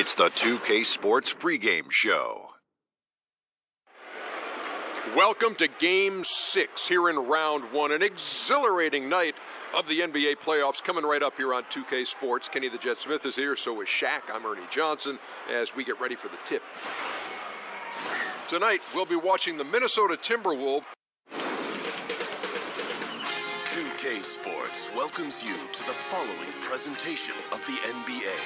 It's the 2K Sports pregame show. Welcome to Game 6 here in Round 1, an exhilarating night of the NBA playoffs coming right up here on 2K Sports. Kenny the Jet Smith is here, so is Shaq. I'm Ernie Johnson as we get ready for the tip. Tonight, we'll be watching the Minnesota Timberwolves. 2K Sports welcomes you to the following presentation of the NBA.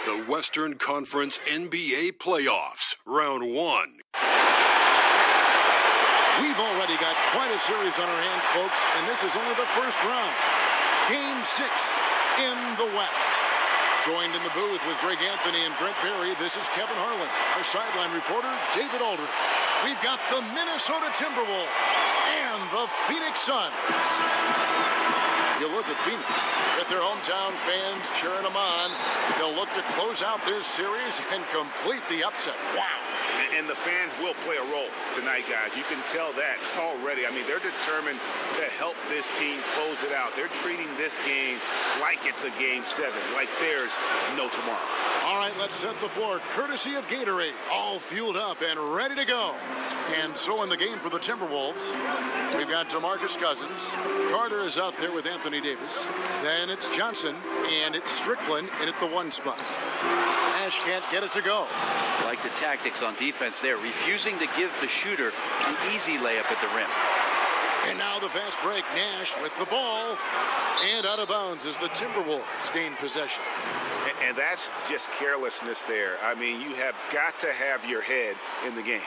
The Western Conference NBA Playoffs, Round 1. We've already got quite a series on our hands, folks, and this is only the first round. Game 6 in the West. Joined in the booth with Greg Anthony and Brent Barry, this is Kevin Harlan. Our sideline reporter, David Aldridge. We've got the Minnesota Timberwolves and the Phoenix Suns. You look at Phoenix, with their hometown fans cheering them on, they'll look to close out this series and complete the upset. Wow. And the fans will play a role tonight, guys. You can tell that already. I mean, they're determined to help this team close it out. They're treating this game like it's a Game 7, like there's no tomorrow. All right, let's set the floor. Courtesy of Gatorade, all fueled up and ready to go. And so in the game for the Timberwolves, we've got DeMarcus Cousins. Carter is out there with Anthony Davis. Then it's Johnson, and it's Strickland in at the 1 spot. Nash can't get it to go. Like the tactics on defense there, refusing to give the shooter an easy layup at the rim. And now the fast break. Nash with the ball. And out of bounds as the Timberwolves gain possession. And that's just carelessness there. I mean, you have got to have your head in the game.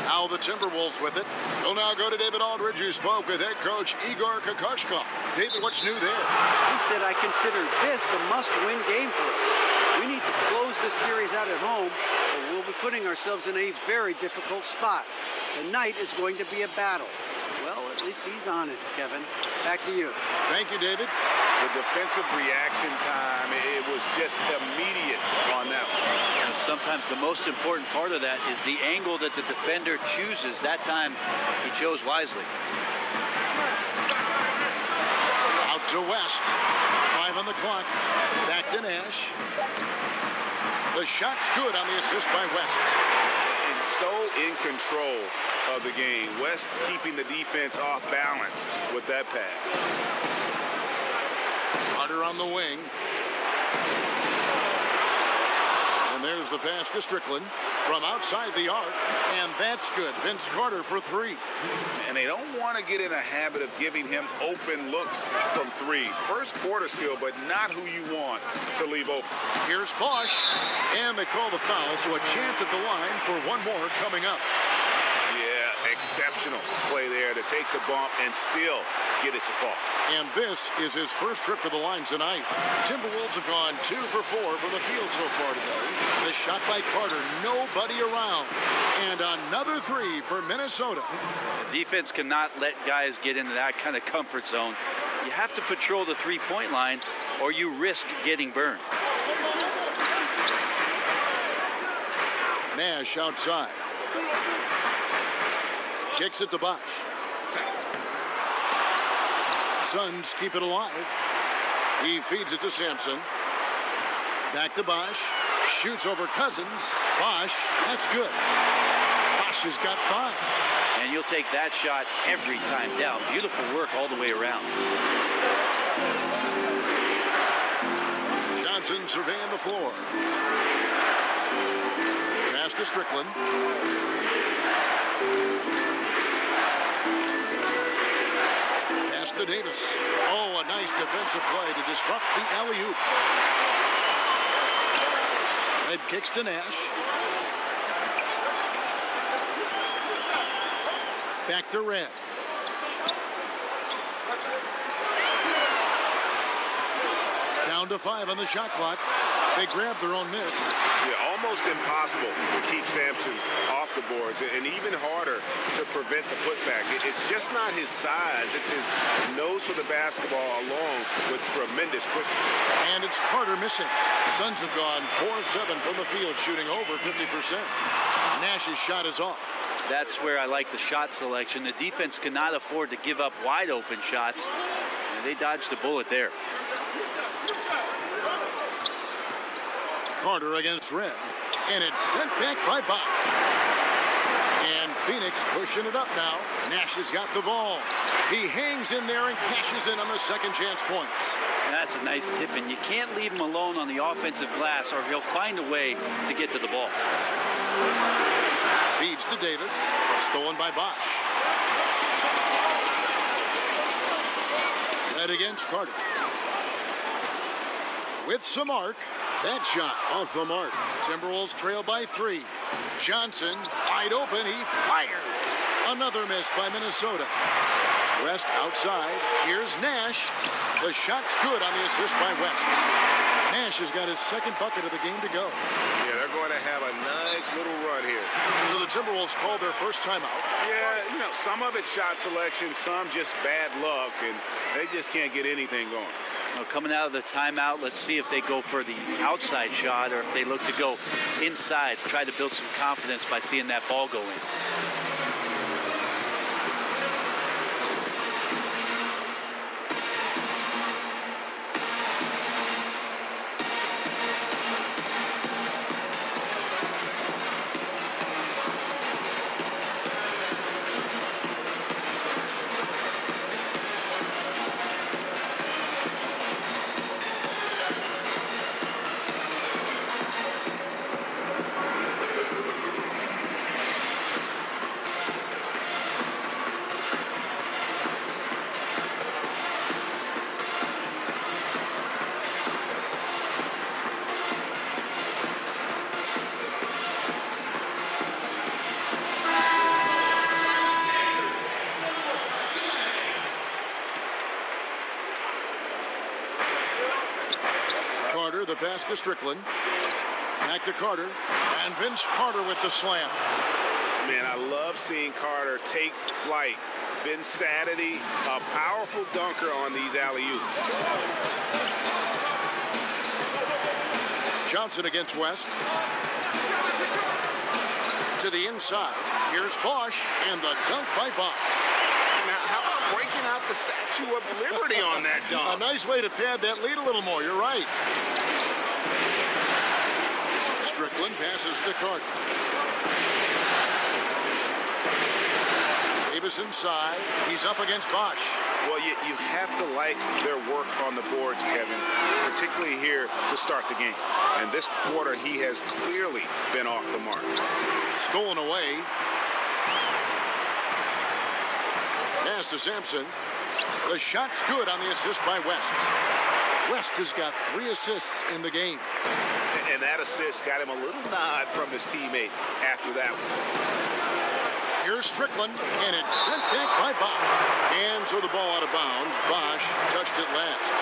Now the Timberwolves with it. We'll now go to David Aldridge, who spoke with head coach Igor Kokoshkov. David, what's new there? He said, I consider this a must-win game for us. We need to close this series out at home, or we'll be putting ourselves in a very difficult spot. Tonight is going to be a battle. Well, at least he's honest, Kevin. Back to you. Thank you, David. The defensive reaction time, it was just immediate on that one. Sometimes the most important part of that is the angle that the defender chooses. That time, he chose wisely. Out to West. 5 on the clock. Back to Nash. The shot's good on the assist by West. And so in control of the game. West keeping the defense off balance with that pass. Carter on the wing. And there's the pass to Strickland from outside the arc. And that's good. Vince Carter for 3. And they don't want to get in a habit of giving him open looks from 3. First quarter still, but not who you want to leave open. Here's Bosch. And they call the foul, so a chance at the line for one more coming up. Yeah, exceptional play there to take the bump and still get it to fall. And this is his first trip to the line tonight. Timberwolves have gone 2 for 4 from the field so far today. The shot by Carter, nobody around. And another 3 for Minnesota. The defense cannot let guys get into that kind of comfort zone. You have to patrol the three-point line or you risk getting burned. Nash outside. Kicks it to Bosch. Suns keep it alive. He feeds it to Sampson. Back to Bosch. Shoots over Cousins. Bosch, that's good. Bosch has got 5. And you'll take that shot every time down. Beautiful work all the way around. Johnson surveying the floor. Pass to Strickland. Pass to Davis. Oh, a nice defensive play to disrupt the alley-oop. Red kicks to Nash. Back to Red. Down Down to 5 on the shot clock. They grab their own miss. Yeah, almost impossible to keep Sampson off the boards, and even harder to prevent the putback. It's just not his size. It's his nose for the basketball along with tremendous quickness. And it's Carter missing. Suns have gone 4-7 from the field, shooting over 50%. Nash's shot is off. That's where I like the shot selection. The defense cannot afford to give up wide open shots. And they dodged a bullet there. Carter against Red. And it's sent back by Bosch. And Phoenix pushing it up now. Nash has got the ball. He hangs in there and cashes in on the second chance points. That's a nice tip, and you can't leave him alone on the offensive glass or he'll find a way to get to the ball. Feeds to Davis. Stolen by Bosch. Led against Carter. With some arc. That shot off the mark. Timberwolves trail by 3. Johnson wide open. He fires. Another miss by Minnesota. West outside. Here's Nash. The shot's good on the assist by West. Nash has got his second bucket of the game to go. Yeah, they're going to have a nice little run here. So the Timberwolves called their first timeout. Yeah, you know, some of it's shot selection, some just bad luck, and they just can't get anything going. Well, coming out of the timeout, let's see if they go for the outside shot or if they look to go inside, try to build some confidence by seeing that ball go in. Carter, the pass to Strickland. Back to Carter. And Vince Carter with the slam. Man, I love seeing Carter take flight. Insanity, a powerful dunker on these alley-oops. Johnson against West. To the inside. Here's Bosch. And the dunk by Bosch. Now, how about breaking out the Statue of Liberty on that dunk? A nice way to pad that lead a little more. You're right. Strickland passes to Carter. Davis inside. He's up against Bosch. Well, you have to like their work on the boards, Kevin, particularly here to start the game. And this quarter, he has clearly been off the mark. Stolen away. Pass to Sampson. The shot's good on the assist by West. West has got 3 assists in the game. And that assist got him a little nod from his teammate after that one. Here's Strickland, and it's sent back by Bosch. And so the ball out of bounds. Bosch touched it last.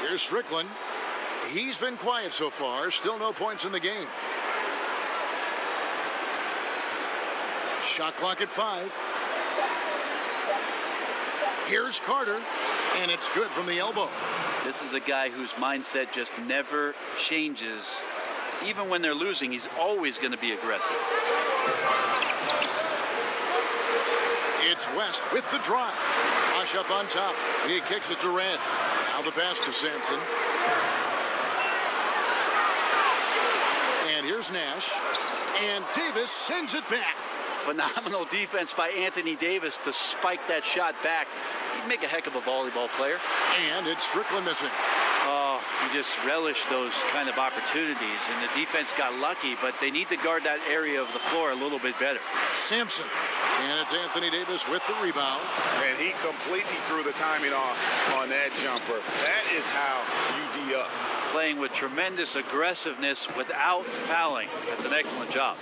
Here's Strickland. He's been quiet so far. Still no points in the game. Shot clock at 5. Here's Carter, and it's good from the elbow. This is a guy whose mindset just never changes. Even when they're losing, he's always going to be aggressive. It's West with the drive. Bosch up on top. He kicks it to Red. Now the pass to Sampson. And here's Nash. And Davis sends it back. Phenomenal defense by Anthony Davis to spike that shot back. He'd make a heck of a volleyball player. And it's Strickland missing. Oh, you just relish those kind of opportunities. And the defense got lucky, but they need to guard that area of the floor a little bit better. Sampson. And it's Anthony Davis with the rebound. And he completely threw the timing off on that jumper. That is how you D up. Playing with tremendous aggressiveness without fouling. That's an excellent job.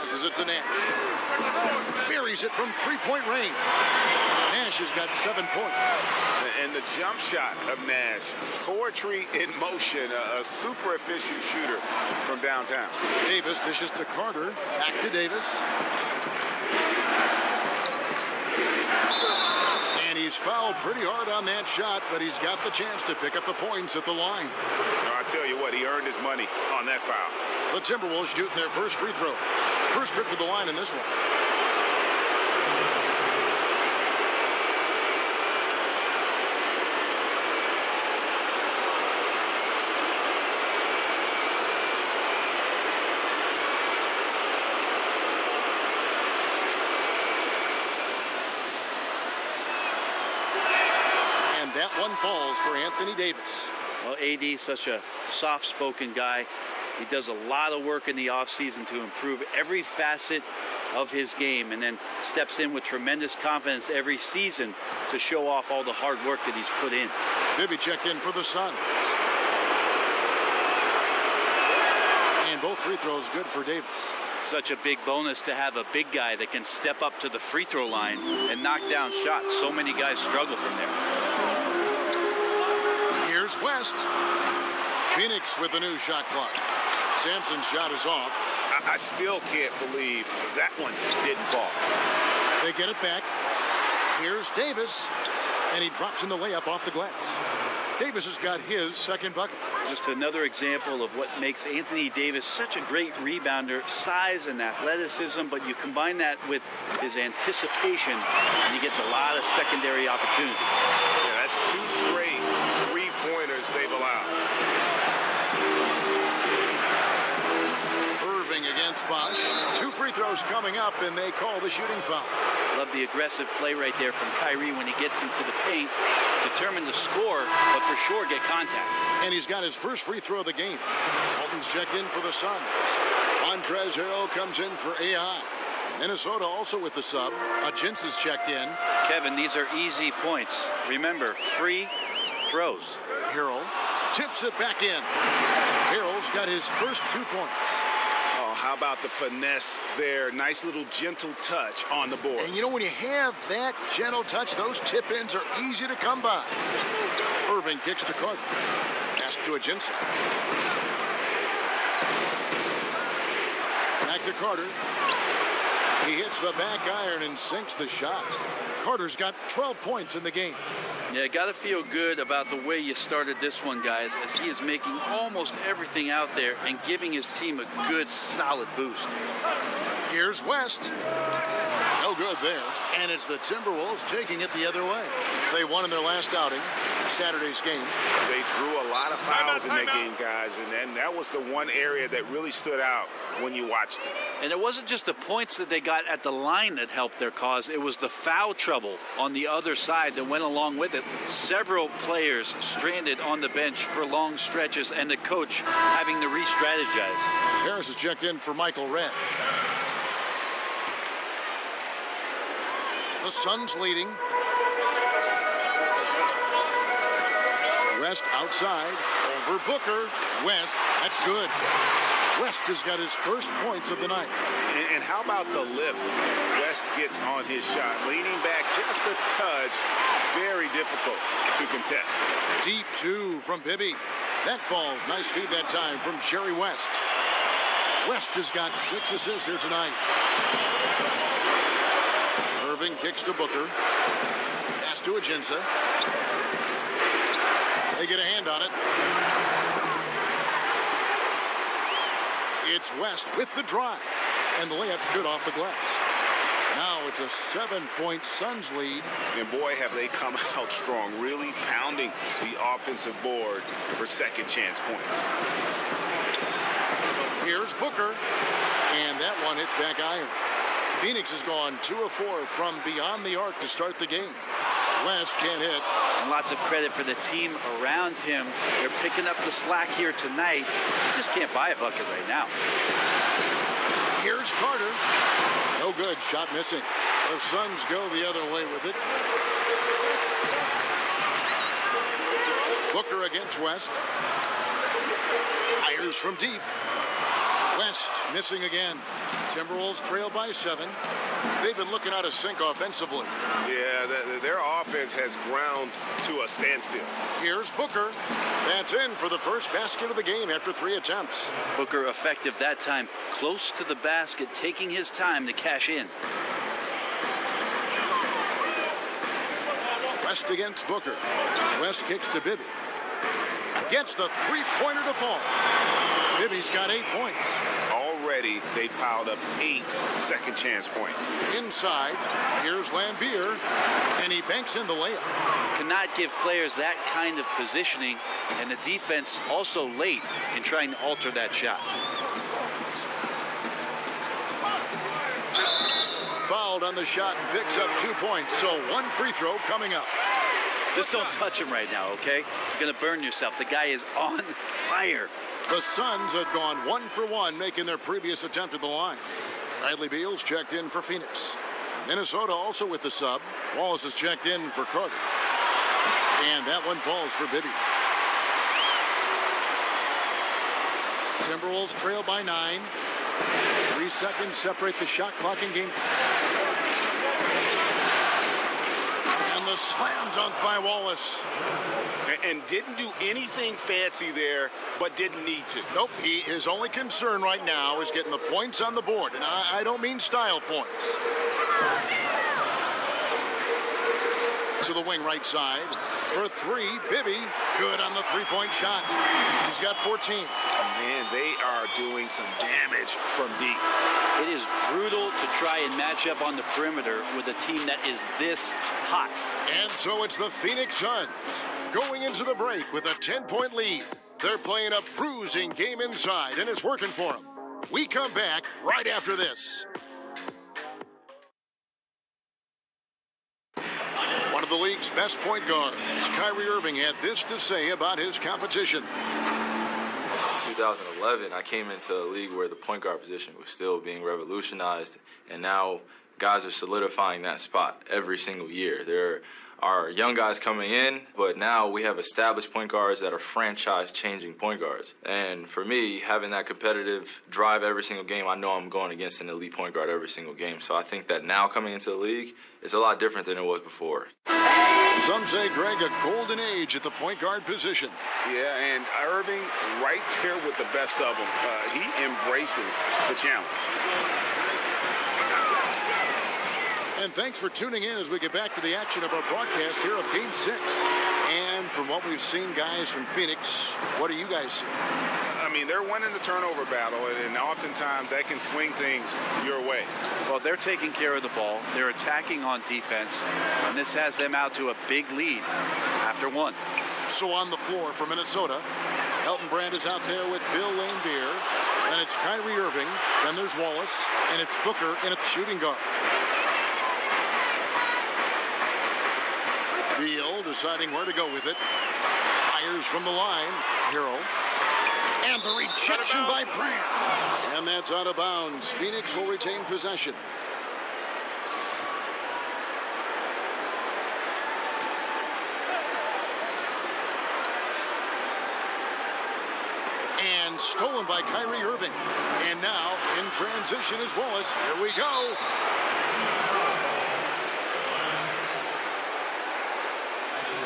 Passes it to Nash. Buries it from three-point range. Nash has got 7 points. And the jump shot of Nash, poetry in motion, a super efficient shooter from downtown. Davis dishes to Carter. Back to Davis. And he's fouled pretty hard on that shot, but he's got the chance to pick up the points at the line. I tell you what, he earned his money on that foul. The Timberwolves shooting their first free throws. First trip to the line in this one. And that one falls for Anthony Davis. Well, AD, such a soft-spoken guy. He does a lot of work in the offseason to improve every facet of his game, and then steps in with tremendous confidence every season to show off all the hard work that he's put in. Bibby checked in for the Suns. And both free throws good for Davis. Such a big bonus to have a big guy that can step up to the free throw line and knock down shots. So many guys struggle from there. Here's West. Phoenix with a new shot clock. Sampson's shot is off. I still can't believe that one didn't fall. They get it back. Here's Davis. And he drops in the layup off the glass. Davis has got his second bucket. Just another example of what makes Anthony Davis such a great rebounder. Size and athleticism, but you combine that with his anticipation, and he gets a lot of secondary opportunity. Yeah, that's 2 straight three-pointers they've allowed. Against Bosch. 2 free throws coming up, and they call the shooting foul. Love the aggressive play right there from Kyrie when he gets into the paint. Determined to score, but for sure get contact. And he's got his first free throw of the game. Walton's checked in for the Suns. Montrezl Harrell comes in for AI. Minnesota also with the sub. Agins is checked in. Kevin, these are easy points. Remember, free throws. Harrell tips it back in. Harrell's got his first 2 points. How about the finesse there? Nice little gentle touch on the board. And you know, when you have that gentle touch, those tip-ins are easy to come by. Irving kicks to Carter. Pass to Agins. Back to Carter. He hits the back iron and sinks the shot. Carter's got 12 points in the game. Yeah, got to feel good about the way you started this one, guys, as he is making almost everything out there and giving his team a good, solid boost. Here's West. No good there. And it's the Timberwolves taking it the other way. They won in their last outing, Saturday's game. They drew a lot of fouls in that game, guys, and that was the one area that really stood out when you watched it. And it wasn't just the points that they got at the line that helped their cause. It was the foul trouble on the other side that went along with it. Several players stranded on the bench for long stretches, and the coach having to re-strategize. Harris is checked in for Michael Redd. The Suns leading. West outside. Over Booker. West. That's good. West has got his first points of the night. And how about the lift West gets on his shot? Leaning back just a touch. Very difficult to contest. Deep 2 from Bibby. That falls. Nice feed that time from Jerry West. West has got 6 assists here tonight. Irving kicks to Booker. Pass to Agins. They get a hand on it. It's West with the drive. And the layup's good off the glass. Now it's a 7-point Suns lead. And boy, have they come out strong, really pounding the offensive board for second chance points. Here's Booker. And that one hits back iron. Phoenix has gone 2 of 4 from beyond the arc to start the game. West can't hit. And lots of credit for the team around him. They're picking up the slack here tonight. You just can't buy a bucket right now. Here's Carter. No good. Shot missing. The Suns go the other way with it. Booker against West. Fires from deep. West missing again. Timberwolves trail by 7. They've been looking out of sync offensively. Yeah, their offense has ground to a standstill. Here's Booker. That's in for the first basket of the game after 3 attempts. Booker effective that time, close to the basket, taking his time to cash in. West against Booker. West kicks to Bibby. Gets the three-pointer to fall. Bibby's got 8 points. Already, they've piled up 8 second chance points. Inside, here's Lambier, and he banks in the layup. Cannot give players that kind of positioning, and the defense also late in trying to alter that shot. Fouled on the shot and picks up 2 points, so 1 free throw coming up. Just don't touch him right now, okay? You're going to burn yourself. The guy is on fire. The Suns have gone 1 for 1, making their previous attempt at the line. Bradley Beal's checked in for Phoenix. Minnesota also with the sub. Wallace is checked in for Carter. And that one falls for Bibby. Timberwolves trail by 9. 3 seconds separate the shot clock in game. And the slam dunk by Wallace. And didn't do anything fancy there, but didn't need to. Nope, his only concern right now is getting the points on the board. And I don't mean style points. To the wing right side. For 3, Bibby, good on the three-point shot. He's got 14. Man, they are doing some damage from deep. It is brutal to try and match up on the perimeter with a team that is this hot. And so it's the Phoenix Suns going into the break with a 10-point lead. They're playing a bruising game inside, and it's working for them. We come back right after this. One of the league's best point guards, Kyrie Irving, had this to say about his competition. 2011, I came into a league where the point guard position was still being revolutionized, and now guys are solidifying that spot every single year. There are young guys coming in, but now we have established point guards that are franchise-changing point guards. And for me, having that competitive drive every single game, I know I'm going against an elite point guard every single game. So I think that now coming into the league, it's a lot different than it was before. Some say, Greg, a golden age at the point guard position. Yeah, and Irving right there with the best of them. He embraces the challenge. And thanks for tuning in as we get back to the action of our broadcast here of Game 6. And from what we've seen, guys, from Phoenix, what do you guys see? I mean, they're winning the turnover battle, and oftentimes that can swing things your way. Well, they're taking care of the ball. They're attacking on defense, and this has them out to a big lead after 1. So on the floor for Minnesota, Elton Brand is out there with Bill Laimbeer, and it's Kyrie Irving, then there's Wallace, and it's Booker in at the shooting guard. Beal deciding where to go with it. Fires from the line. Harrell. And the rejection by Brand. And that's out of bounds. Phoenix will retain possession. And stolen by Kyrie Irving. And now in transition is Wallace. Here we go.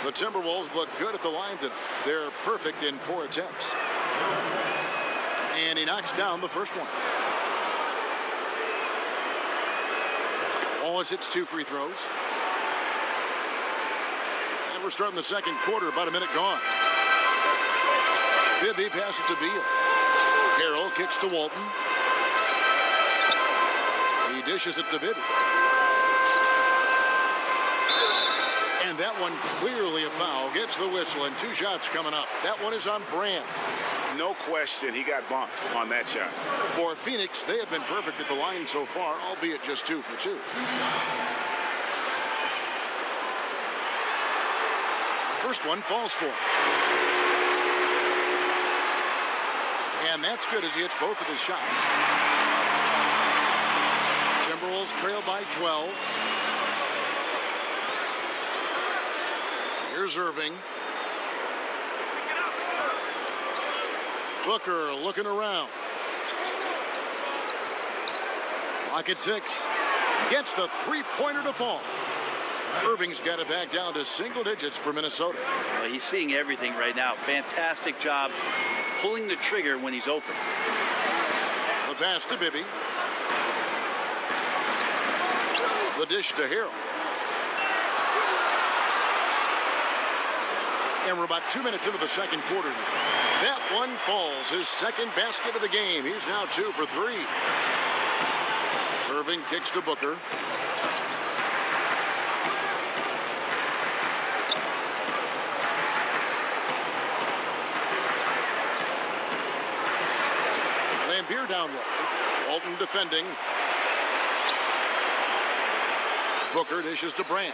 The Timberwolves look good at the line tonight. They're perfect in 4 attempts. And he knocks down the first one. Wallace hits 2 free throws. And we're starting the second quarter, about a minute gone. Bibby passes to Beal. Harrell kicks to Walton. He dishes it to Bibby. And that one clearly a foul. Gets the whistle, and 2 shots coming up. That one is on Brand. No question, he got bumped on that shot. For Phoenix, they have been perfect at the line so far, albeit just 2 for 2. First one falls for him. And that's good as he hits both of his shots. Timberwolves trail by 12. Here's Irving. Booker looking around. Clock at 6. Gets the three-pointer to fall. Irving's got it back down to single digits for Minnesota. Well, he's seeing everything right now. Fantastic job pulling the trigger when he's open. The pass to Bibby. The dish to Hero. And we're about 2 minutes into the second quarter. That one falls. His second basket of the game. He's now 2 for 3. Irving kicks to Booker. Lambeer down low. Walton defending. Booker dishes to Brand.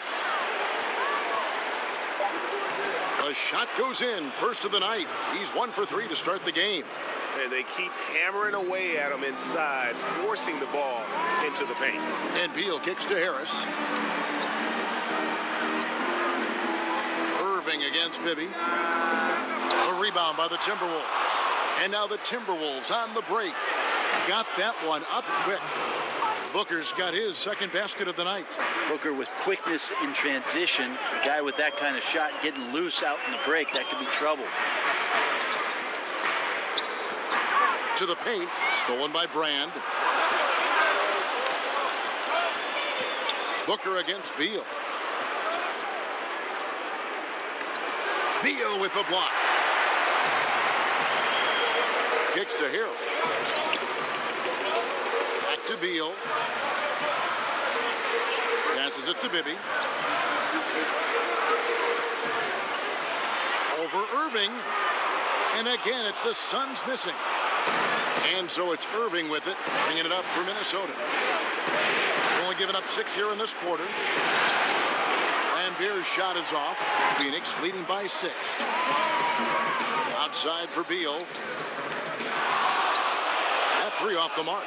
The shot goes in. First of the night. He's 1 for 3 to start the game. And they keep hammering away at him inside, forcing the ball into the paint. And Beal kicks to Harris. Irving against Bibby. A rebound by the Timberwolves. And now the Timberwolves on the break. Got that one up quick. Booker's got his second basket of the night. Booker with quickness in transition. A guy with that kind of shot getting loose out in the break, that could be trouble. To the paint, stolen by Brand. Booker against Beal. Beal with the block. Kicks to Hero. Back to Beal. Passes it to Bibby. Over Irving. And again, it's the Suns missing. And so it's Irving with it, bringing it up for Minnesota. Only given up 6 here in this quarter. Lambeer's shot is off. Phoenix leading by 6. Outside for Beal. That 3 off the mark.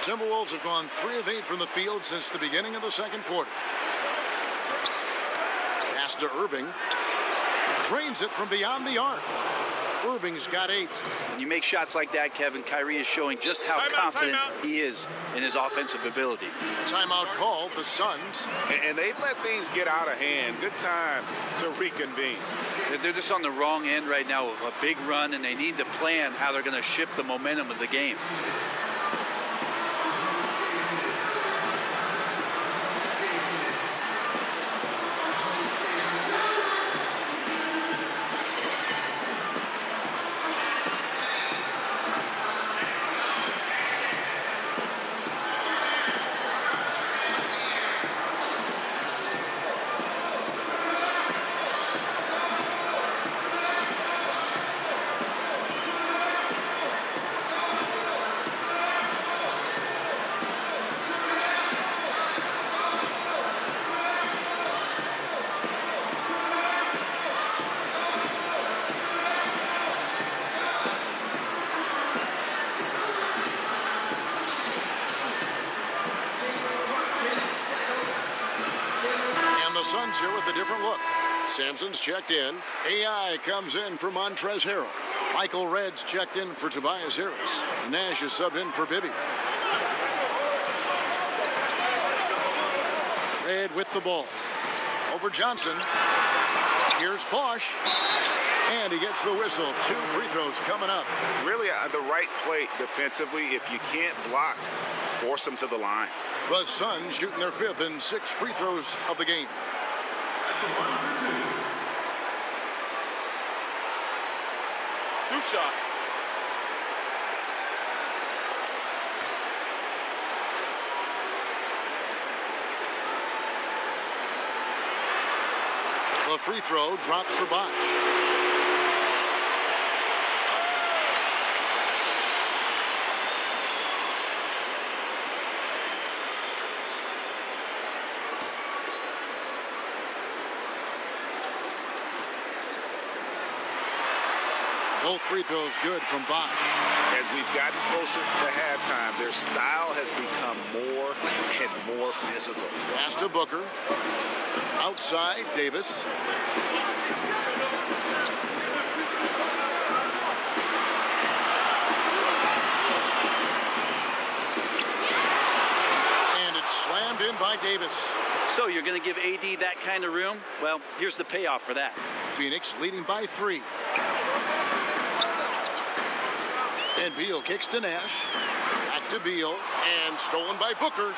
The Timberwolves have gone 3 of 8 from the field since the beginning of the second quarter. Pass to Irving. Drains it from beyond the arc. Irving's got 8. When you make shots like that, Kevin, Kyrie is showing just how confident he is in his offensive ability. Timeout called, the Suns. And they've let things get out of hand. Good time to reconvene. They're just on the wrong end right now of a big run, and they need to plan how they're going to shift the momentum of the game. Suns here with a different look. Sampson's checked in. AI comes in for Montrezl Harrell. Michael Red's checked in for Tobias Harris. Nash is subbed in for Bibby. Red with the ball. Over Johnson. Here's Bosch. And he gets the whistle. 2 free throws coming up. Really the right play defensively. If you can't block, force them to the line. The Suns shooting their 5th and 6th free throws of the game. 2 shots. The free throw drops for Bosch. Both free throws good from Bosch. As we've gotten closer to halftime, their style has become more and more physical. Pass to Booker. Outside, Davis. slammed in by Davis. So you're going to give AD that kind of room? Well, here's the payoff for that. Phoenix leading by 3. And Beal kicks to Nash. Back to Beal. And stolen by Booker.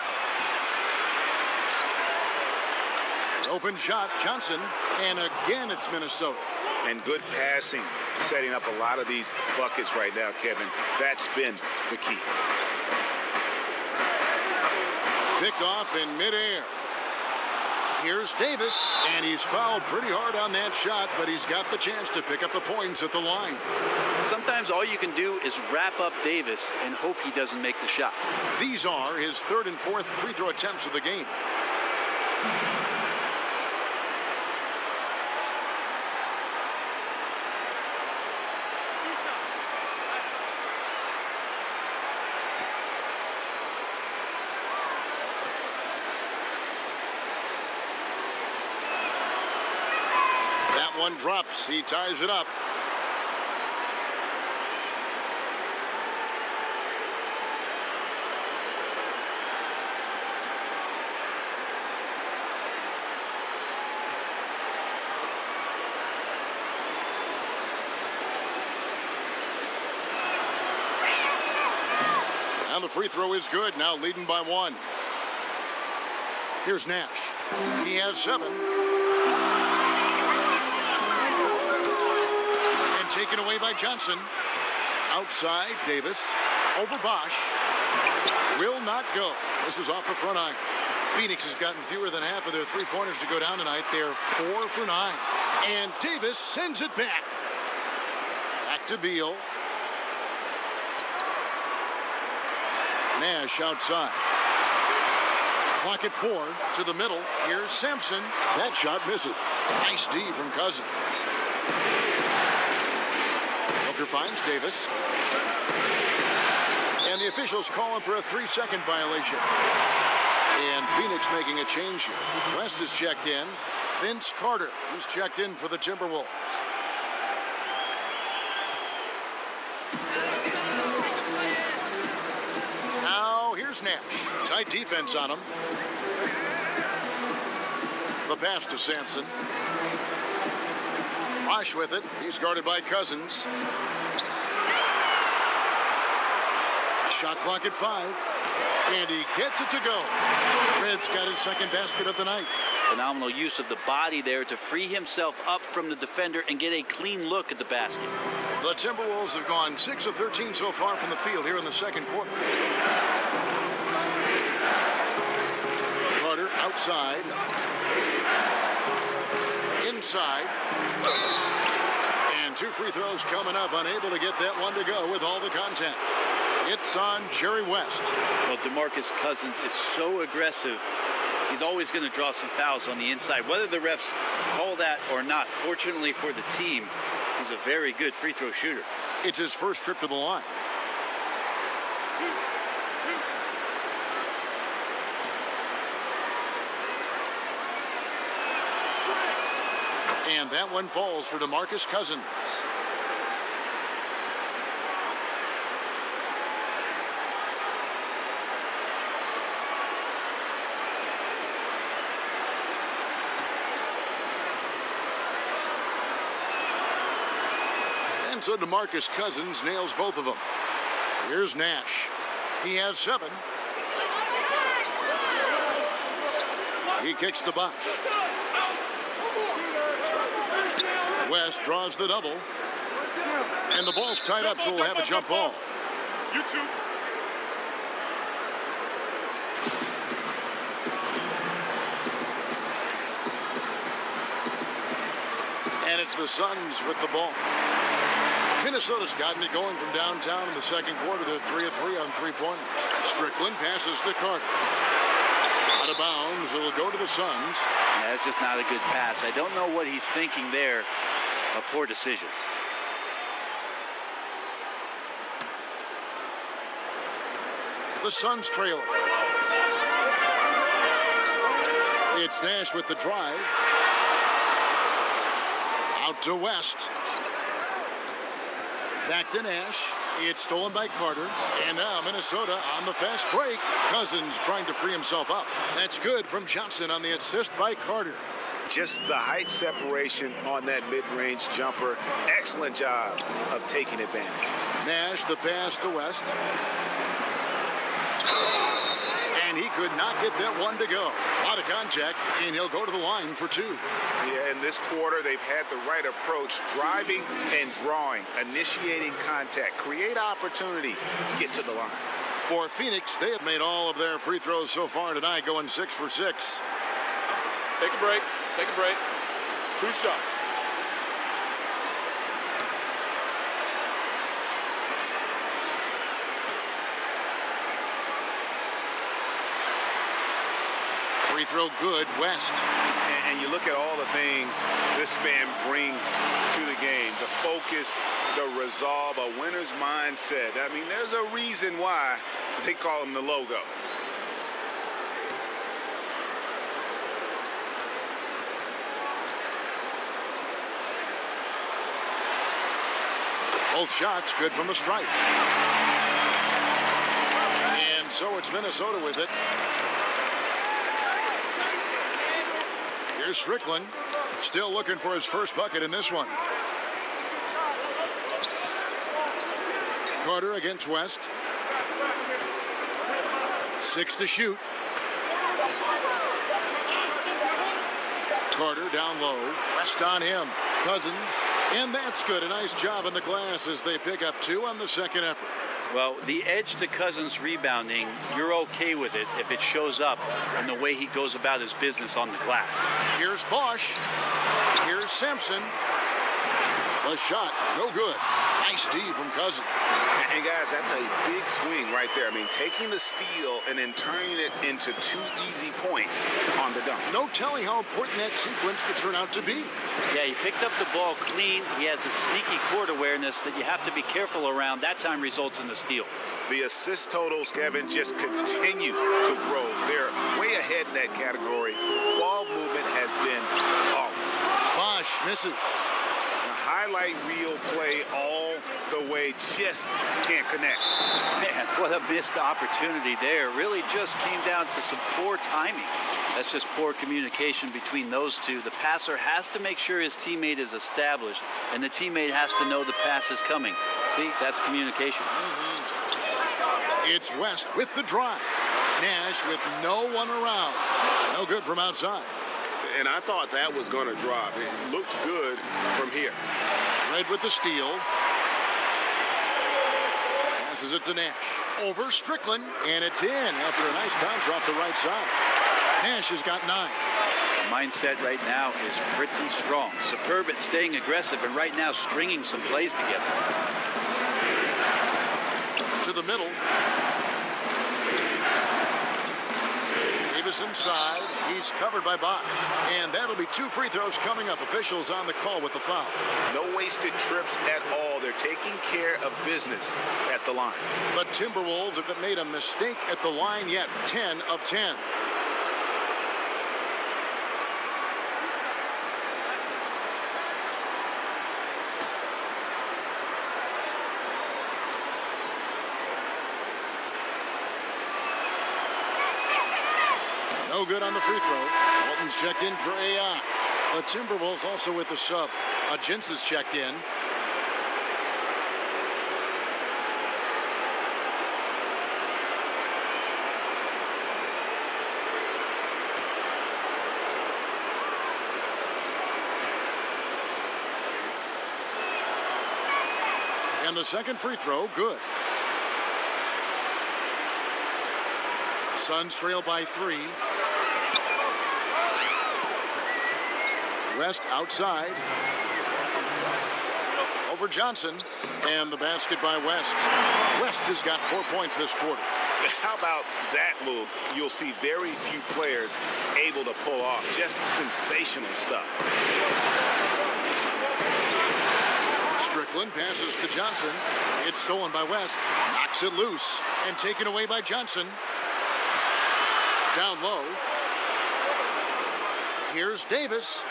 Open shot, Johnson. And again, it's Minnesota. And good passing, setting up a lot of these buckets right now, Kevin. That's been the key. Picked off in midair. Here's Davis, and he's fouled pretty hard on that shot, but he's got the chance to pick up the points at the line. Sometimes all you can do is wrap up Davis and hope he doesn't make the shot. These are his 3rd and 4th free throw attempts of the game. One drops. He ties it up. And the free throw is good. Now leading by 1. Here's Nash. He has 7. Taken away by Johnson. Outside, Davis. Over Bosch. Will not go. This is off the front iron. Phoenix has gotten fewer than half of their three-pointers to go down tonight. They're 4 for 9. And Davis sends it back. Back to Beal. Nash outside. Clock at 4 to the middle. Here's Sampson. That shot misses. Nice D from Cousins. Finds Davis. And the officials calling for a 3-second violation. And Phoenix making a change here. West is checked in. Vince Carter, who's checked in for the Timberwolves. Now here's Nash. Tight defense on him. The pass to Sampson. Bosch with it. He's guarded by Cousins. Shot clock at 5. And he gets it to go. Red's got his 2nd basket of the night. Phenomenal use of the body there to free himself up from the defender and get a clean look at the basket. The Timberwolves have gone 6 of 13 so far from the field here in the 2nd quarter. Carter outside. Inside. And 2 free throws coming up. Unable to get that one to go with all the contact. It's on Jerry West. Well, DeMarcus Cousins is so aggressive. He's always going to draw some fouls on the inside, whether the refs call that or not. Fortunately for the team, he's a very good free throw shooter. It's his first trip to the line. And that one falls for DeMarcus Cousins. And so DeMarcus Cousins nails both of them. Here's Nash. He has 7. He kicks to Bosch. West draws the double. And the ball's tied up, so we'll have a jump ball. You too. And it's the Suns with the ball. Minnesota's gotten it going from downtown in the 2nd quarter. They're 3 of 3 on 3-pointers. Strickland passes to Carter. Out of bounds. It'll go to the Suns. Yeah, that's just not a good pass. I don't know what he's thinking there. A poor decision. The Suns trail. It's Nash with the drive. Out to West. Back to Nash. It's stolen by Carter. And now Minnesota on the fast break. Cousins trying to free himself up. That's good from Johnson on the assist by Carter. Just the height separation on that mid-range jumper. Excellent job of taking advantage. Nash the pass to West. And he could not get that one to go. A lot of contact, and he'll go to the line for two. Yeah, in this quarter, they've had the right approach, driving and drawing, initiating contact, create opportunities, get to the line. For Phoenix, they have made all of their free throws so far tonight, going 6 for 6. Take a break. Take a break. 2 shots. Free throw good, West. And you look at all the things this man brings to the game. The focus, the resolve, a winner's mindset. I mean, there's a reason why they call him the logo. Both shots good from the stripe. And so it's Minnesota with it. Here's Strickland, still looking for his first bucket in this one. Carter against West. 6 to shoot. Carter down low. West on him. Cousins. And that's good. A nice job in the glass as they pick up 2 on the second effort. Well, the edge to Cousins rebounding, you're okay with it if it shows up in the way he goes about his business on the glass. Here's Bosch. Here's Sampson. The shot, no good. Nice D from Cousins. And guys, that's a big swing right there. I mean, taking the steal and then turning it into 2 easy points on the dunk. No telling how important that sequence could turn out to be. Yeah, he picked up the ball clean. He has a sneaky court awareness that you have to be careful around. That time results in the steal. The assist totals, Kevin, just continue to grow. They're way ahead in that category. Ball movement has been flawless. Bosch misses. Highlight reel play all the way, just can't connect. Man, what a missed opportunity there. Really just came down to some poor timing. That's just poor communication between those two. The passer has to make sure his teammate is established, and the teammate has to know the pass is coming. See, that's communication. It's West with the drive. Nash with no one around. No good from outside. And I thought that was going to drop. It looked good from here. Red with the steal. Passes it to Nash. Over Strickland. And it's in after a nice bounce off the right side. Nash has got 9. The mindset right now is pretty strong. Superb at staying aggressive and right now stringing some plays together. To the middle. Davis inside. He's covered by Bosch. And that'll be 2 free throws coming up. Officials on the call with the foul. No wasted trips at all. They're taking care of business at the line. The Timberwolves haven't made a mistake at the line yet. 10 of 10. No good on the free throw. Walton's checked in for AI. The Timberwolves also with the sub. Jens is checked in. And the second free throw, good. Suns trail by 3. West outside. Over Johnson. And the basket by West. West has got 4 points this quarter. How about that move? You'll see very few players able to pull off. Just sensational stuff. Strickland passes to Johnson. It's stolen by West. Knocks it loose. And taken away by Johnson. Down low. Here's Davis.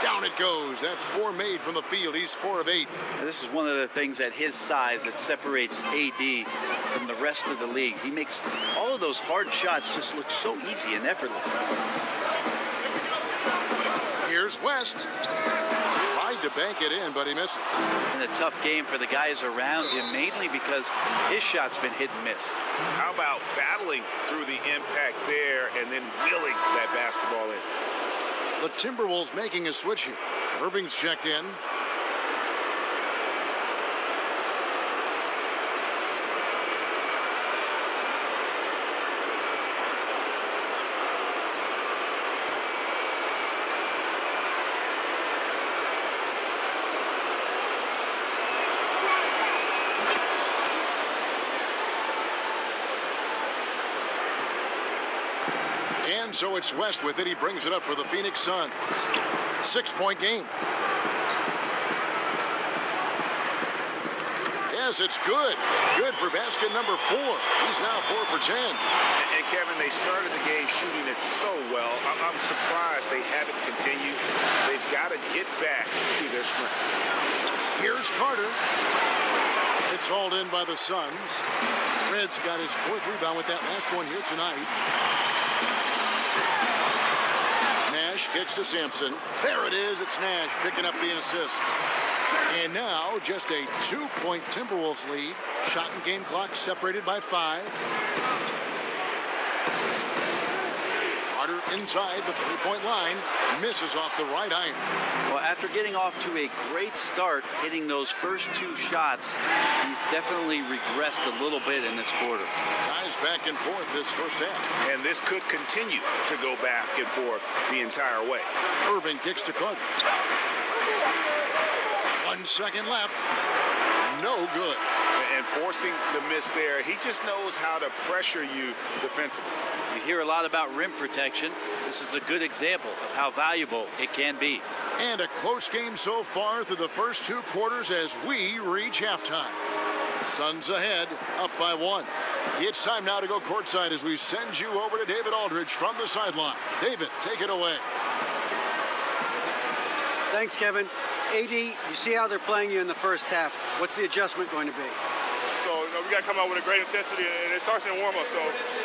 Down it goes. That's 4 made from the field. He's 4 of 8. Now, this is one of the things at his size that separates AD from the rest of the league. He makes all of those hard shots just look so easy and effortless. Here's West. Tried to bank it in, but he missed it. And a tough game for the guys around him, mainly because his shot's been hit and miss. How about battling through the impact there and then wheeling that basketball in? The Timberwolves making a switch here. Irving's checked in. And so it's West with it. He brings it up for the Phoenix Suns. 6-point game. Yes, it's good. Good for basket number 4. He's now 4 for 10. And Kevin, they started the game shooting it so well. I'm surprised they haven't continued. They've got to get back to their strength. Here's Carter. It's hauled in by the Suns. Reds got his 4th rebound with that last one here tonight. Nash kicks to Sampson. There it is. It's Nash picking up the assist. And now just a 2-point Timberwolves lead. Shot and game clock separated by 5. Carter inside the 3-point line. Misses off the right iron. Well, after getting off to a great start, hitting those first 2 shots, he's definitely regressed a little bit in this quarter. Guys back and forth this first half. And this could continue to go back and forth the entire way. Irving kicks to Carter. 1 second left. No good. And forcing the miss there, he just knows how to pressure you defensively. You hear a lot about rim protection. This is a good example of how valuable it can be. And a close game so far through the first 2 quarters as we reach halftime. Suns ahead, up by 1. It's time now to go courtside as we send you over to David Aldridge from the sideline. David, take it away. Thanks, Kevin. AD, you see how they're playing you in the first half. What's the adjustment going to be? So, we got to come out with a great intensity, and it starts in warm-up. So,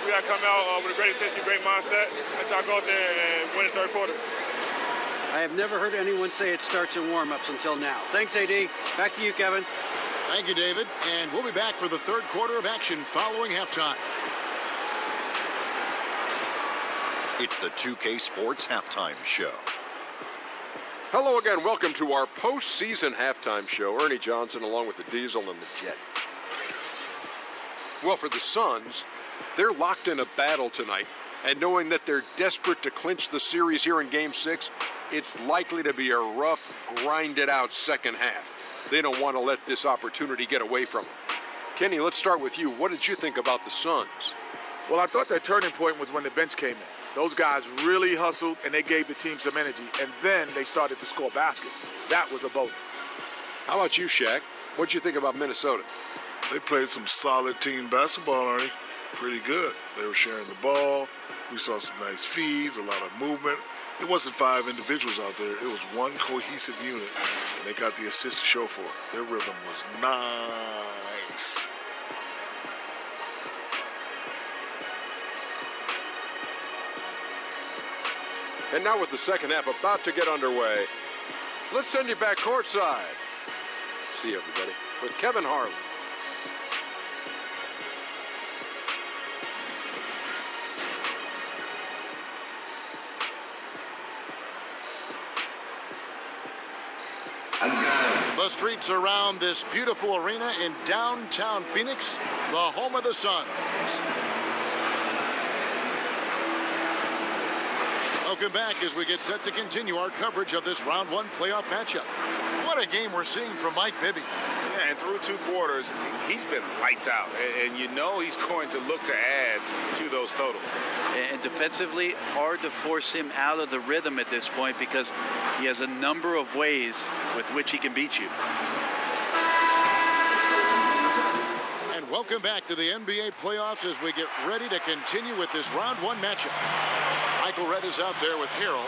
we got to come out with a great intensity, great mindset, and try to go out there and win the third quarter. I have never heard anyone say it starts in warm-ups until now. Thanks, AD. Back to you, Kevin. Thank you, David. And we'll be back for the third quarter of action following halftime. It's the 2K Sports Halftime Show. Hello again. Welcome to our postseason halftime show. Ernie Johnson along with the Diesel and the Jet. Well, for the Suns, they're locked in a battle tonight. And knowing that they're desperate to clinch the series here in Game 6, it's likely to be a rough, grinded-out second half. They don't want to let this opportunity get away from them. Kenny, let's start with you. What did you think about the Suns? Well, I thought that turning point was when the bench came in. Those guys really hustled, and they gave the team some energy, and then they started to score baskets. That was a bonus. How about you, Shaq? What did you think about Minnesota? They played some solid team basketball, Arnie. Pretty good. They were sharing the ball. We saw some nice feeds, a lot of movement. It wasn't 5 individuals out there. It was one cohesive unit, and they got the assist to show for it. Their rhythm was nice. And now with the second half about to get underway, let's send you back courtside. See you, everybody, with Kevin Harlan. The streets around this beautiful arena in downtown Phoenix, the home of the Suns. Welcome back as we get set to continue our coverage of this round 1 playoff matchup. What a game we're seeing from Mike Bibby. Yeah, and through 2 quarters, he's been lights out. And you know he's going to look to add to those totals. And defensively, hard to force him out of the rhythm at this point because he has a number of ways with which he can beat you. And welcome back to the NBA playoffs as we get ready to continue with this round 1 matchup. Mike Michael Redd is out there with Harrell.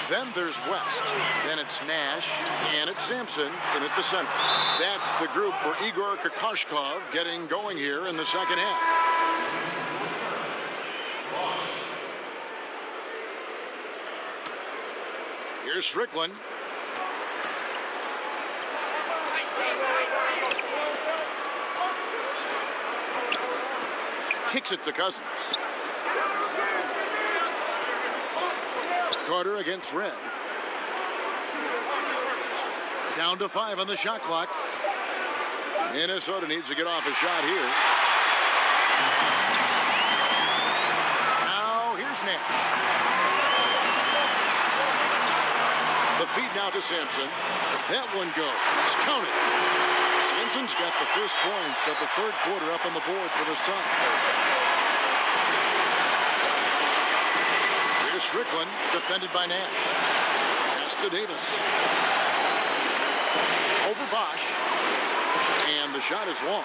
Then there's West. Then it's Nash. And it's Sampson in at the center. That's the group for Igor Kokoshkov getting going here in the second half. Here's Strickland. Kicks it to Cousins. Carter against Red. Down to 5 on the shot clock. Minnesota needs to get off a shot here. Now here's Nash. The feed now to Sampson. That one goes. Count it. Sampson's got the first points of the third quarter up on the board for the Suns. Here's Strickland, defended by Nash. Pass to Davis. Over Bosch. And the shot is long.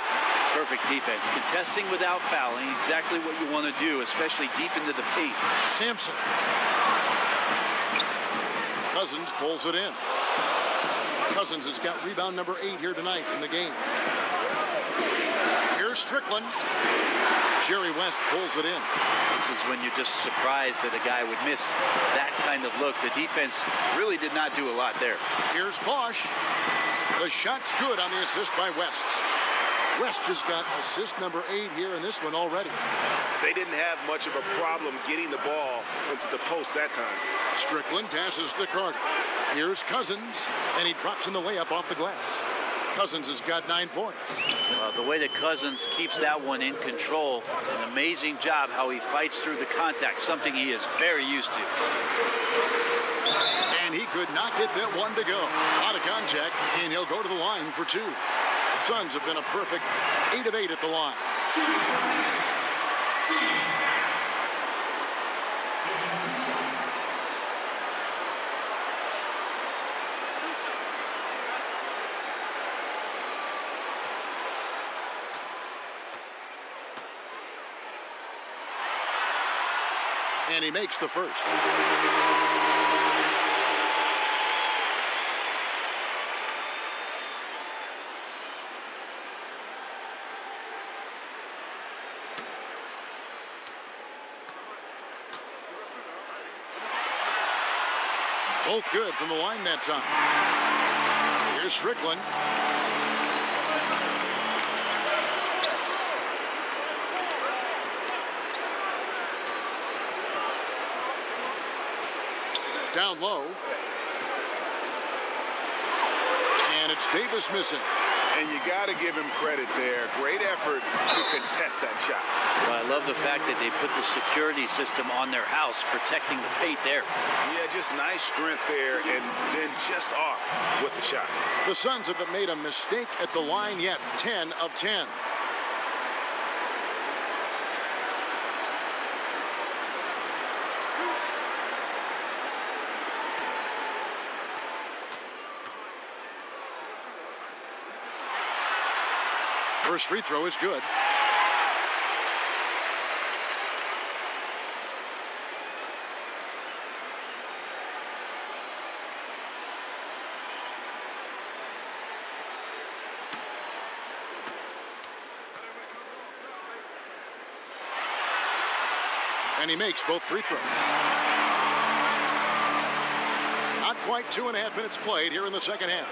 Perfect defense. Contesting without fouling. Exactly what you want to do, especially deep into the paint. Sampson. Cousins pulls it in. Cousins has got rebound number 8 here tonight in the game. Here's Strickland. Jerry West pulls it in. This is when you're just surprised that a guy would miss that kind of look. The defense really did not do a lot there. Here's Bosch. The shot's good on the assist by West. West has got assist number 8 here in this one already. They didn't have much of a problem getting the ball into the post that time. Strickland passes to Carter. Here's Cousins, and he drops in the layup off the glass. Cousins has got 9 points. Well, the way that Cousins keeps that one in control, an amazing job how he fights through the contact, something he is very used to. And he could not get that one to go. Out of contact, and he'll go to the line for 2. The Suns have been a perfect 8 of 8 at the line. And he makes the first. Both good from the line that time. Here's Strickland. Down low. And it's Davis missing. And you got to give him credit there. Great effort to contest that shot. Well, I love the fact that they put the security system on their house, protecting the paint there. Yeah, just nice strength there, and then just off with the shot. The Suns haven't made a mistake at the line yet. 10 of 10. First free throw is good. And he makes both free throws. Not quite 2.5 minutes played here in the second half.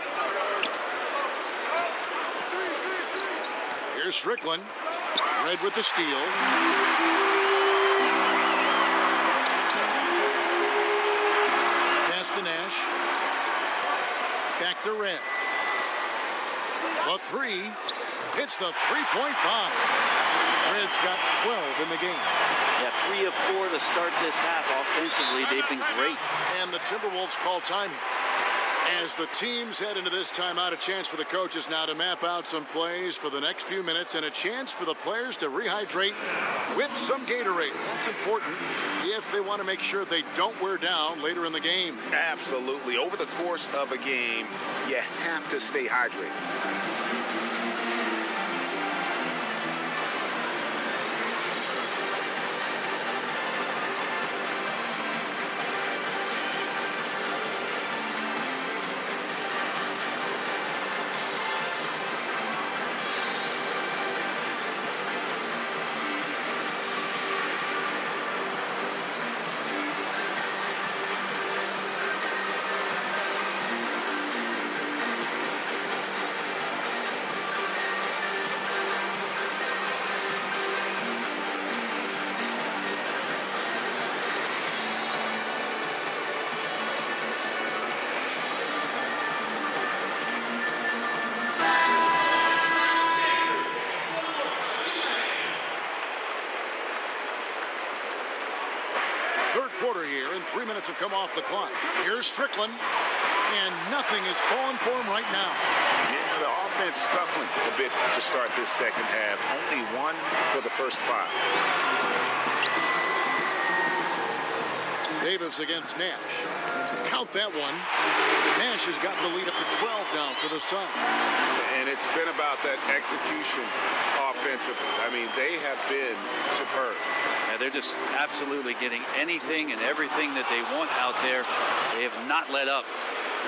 Here's Strickland. Red with the steal. Pass to Nash. Back to Red. A 3. Hits the three-point bomb. Red's got 12 in the game. Yeah, 3 of 4 to start this half. Offensively, they've been great. And the Timberwolves call time here. As the teams head into this timeout, a chance for the coaches now to map out some plays for the next few minutes and a chance for the players to rehydrate with some Gatorade. That's important if they want to make sure they don't wear down later in the game. Absolutely. Over the course of a game, you have to stay hydrated. quarter here, and 3 minutes have come off the clock. Here's Strickland, and nothing is falling for him right now. Yeah, the offense scuffling a bit to start this second half. Only one for the first 5. Davis against Nash. Count that one. Nash has gotten the lead up to 12 now for the Suns. And it's been about that execution offensively. I mean, they have been superb. Yeah, they're just absolutely getting anything and everything that they want out there. They have not let up.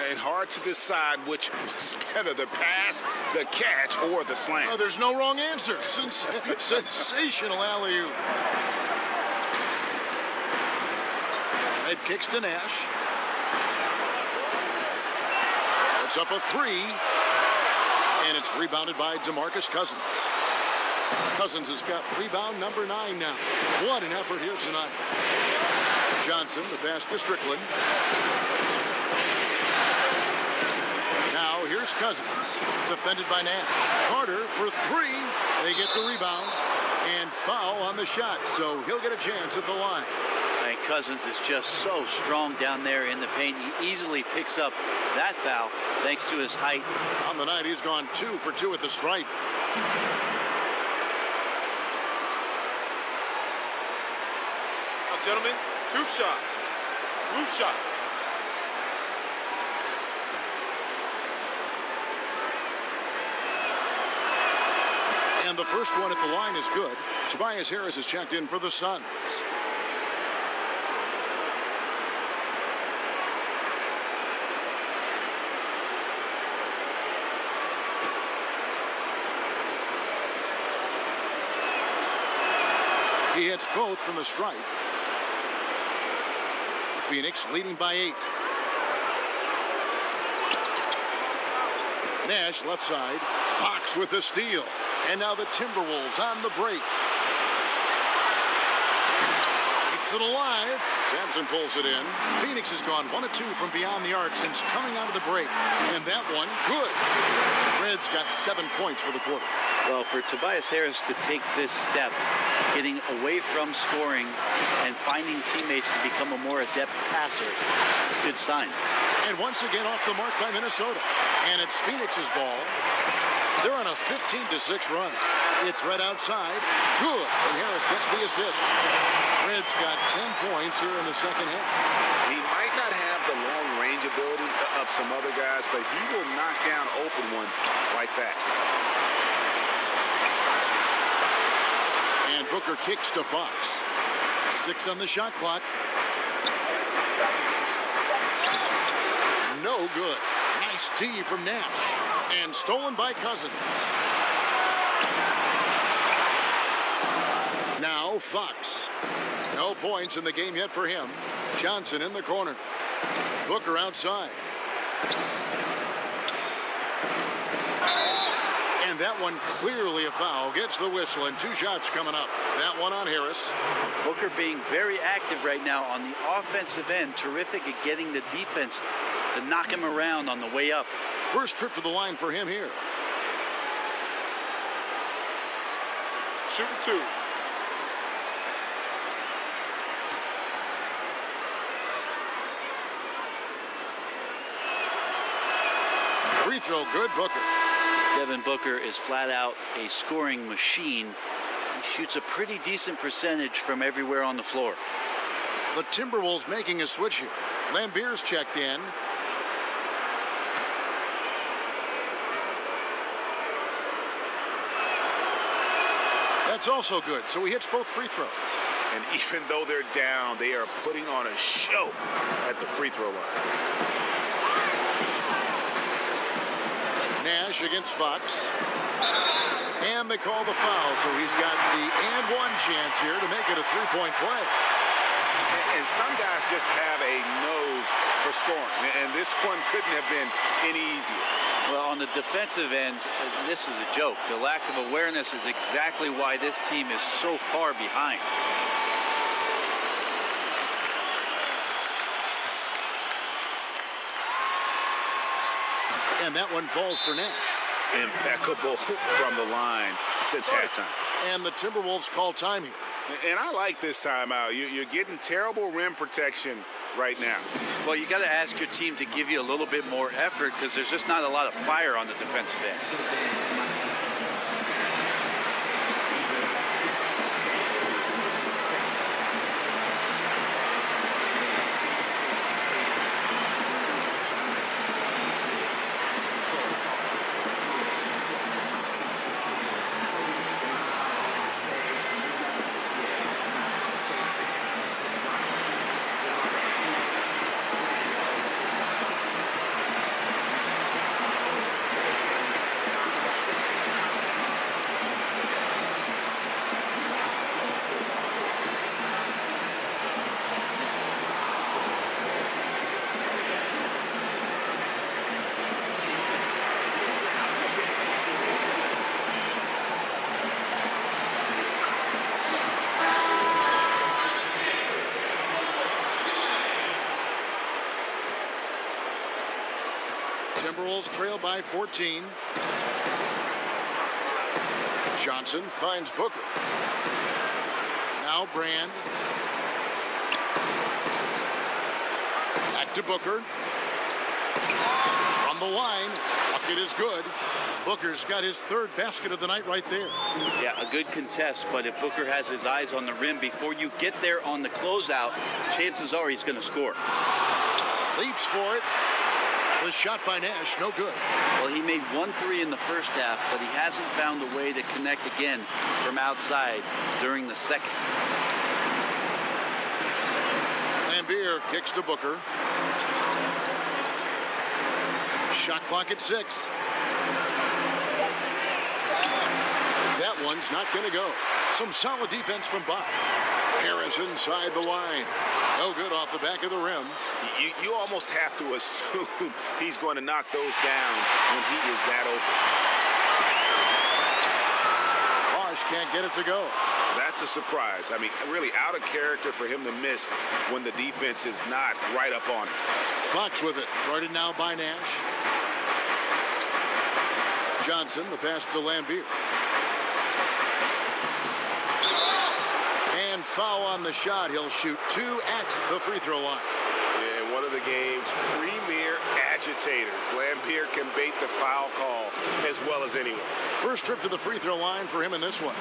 And hard to decide which was better, the pass, the catch, or the slam. Oh, there's no wrong answer. Sensational alley-oop. Head kicks to Nash. It's up a 3. And it's rebounded by DeMarcus Cousins. Cousins has got rebound number 9 now. What an effort here tonight. Johnson, the pass to Strickland. Now here's Cousins, defended by Nash. Carter for 3. They get the rebound and foul on the shot, so he'll get a chance at the line. And Cousins is just so strong down there in the paint. He easily picks up that foul thanks to his height. On the night, he's gone 2 for 2 at the stripe. Now, gentlemen, 2 shots. Loose shot. And the first one at the line is good. Tobias Harris is checked in for the Suns. He hits both from the stripe. Phoenix leading by 8. Nash left side. Fox with the steal. And now the Timberwolves on the break. Keeps it alive. Sampson pulls it in. Phoenix has gone 1 of 2 from beyond the arc since coming out of the break. And that one, good. Reds got 7 points for the quarter. Well, for Tobias Harris to take this step, getting away from scoring and finding teammates to become a more adept passer, it's good signs. And once again off the mark by Minnesota. And it's Phoenix's ball. They're on a 15-6 run. It's right outside. Good. And Harris gets the assist. Reds got 10 points here in the second half. He might not have the long-range ability of some other guys, but he will knock down open ones like that. And Booker kicks to Fox. 6 on the shot clock. No good. Nice D from Nash. And stolen by Cousins. Now Fox. No points in the game yet for him. Johnson in the corner. Booker outside. And that one clearly a foul. Gets the whistle and 2 shots coming up. That one on Harris. Booker being very active right now on the offensive end. Terrific at getting the defense to knock him around on the way up. First trip to the line for him here. Shooting 2. Free throw, good, Booker. Devin Booker is flat out a scoring machine. He shoots a pretty decent percentage from everywhere on the floor. The Timberwolves making a switch here. Lambier's checked in. That's also good, so he hits both free throws. And even though they're down, they are putting on a show at the free throw line. Nash against Fox. And they call the foul, so he's got the and one chance here to make it a three-point play. And some guys just have a nose for scoring, and this one couldn't have been any easier. Well, on the defensive end, this is a joke. The lack of awareness is exactly why this team is so far behind. And that one falls for Nash. Impeccable from the line since halftime. And the Timberwolves call time here. And I like this timeout. You're getting terrible rim protection right now. Well, you got to ask your team to give you a little bit more effort because there's just not a lot of fire on the defensive end. Timberwolves trail by 14. Johnson finds Booker. Now Brand. Back to Booker. From the line. Bucket is good. Booker's got his third basket of the night right there. Yeah, a good contest, but if Booker has his eyes on the rim before you get there on the closeout, chances are he's going to score. Leaps for it. The shot by Nash, no good. Well, he made 1 3 in the first half, but he hasn't found a way to connect again from outside during the second. Lambier kicks to Booker. Shot clock at 6. That one's not going to go. Some solid defense from Bosch. Harris inside the line. No good off the back of the rim. You almost have to assume he's going to knock those down when he is that open. Bosch can't get it to go. That's a surprise. I mean, really out of character for him to miss when the defense is not right up on him. Fox with it. Guarded now by Nash. Johnson, the pass to Lambier. And foul on the shot. He'll shoot 2 at the free throw line. And one of the game's premier agitators. Lambier can bait the foul call as well as anyone. First trip to the free throw line for him in this one.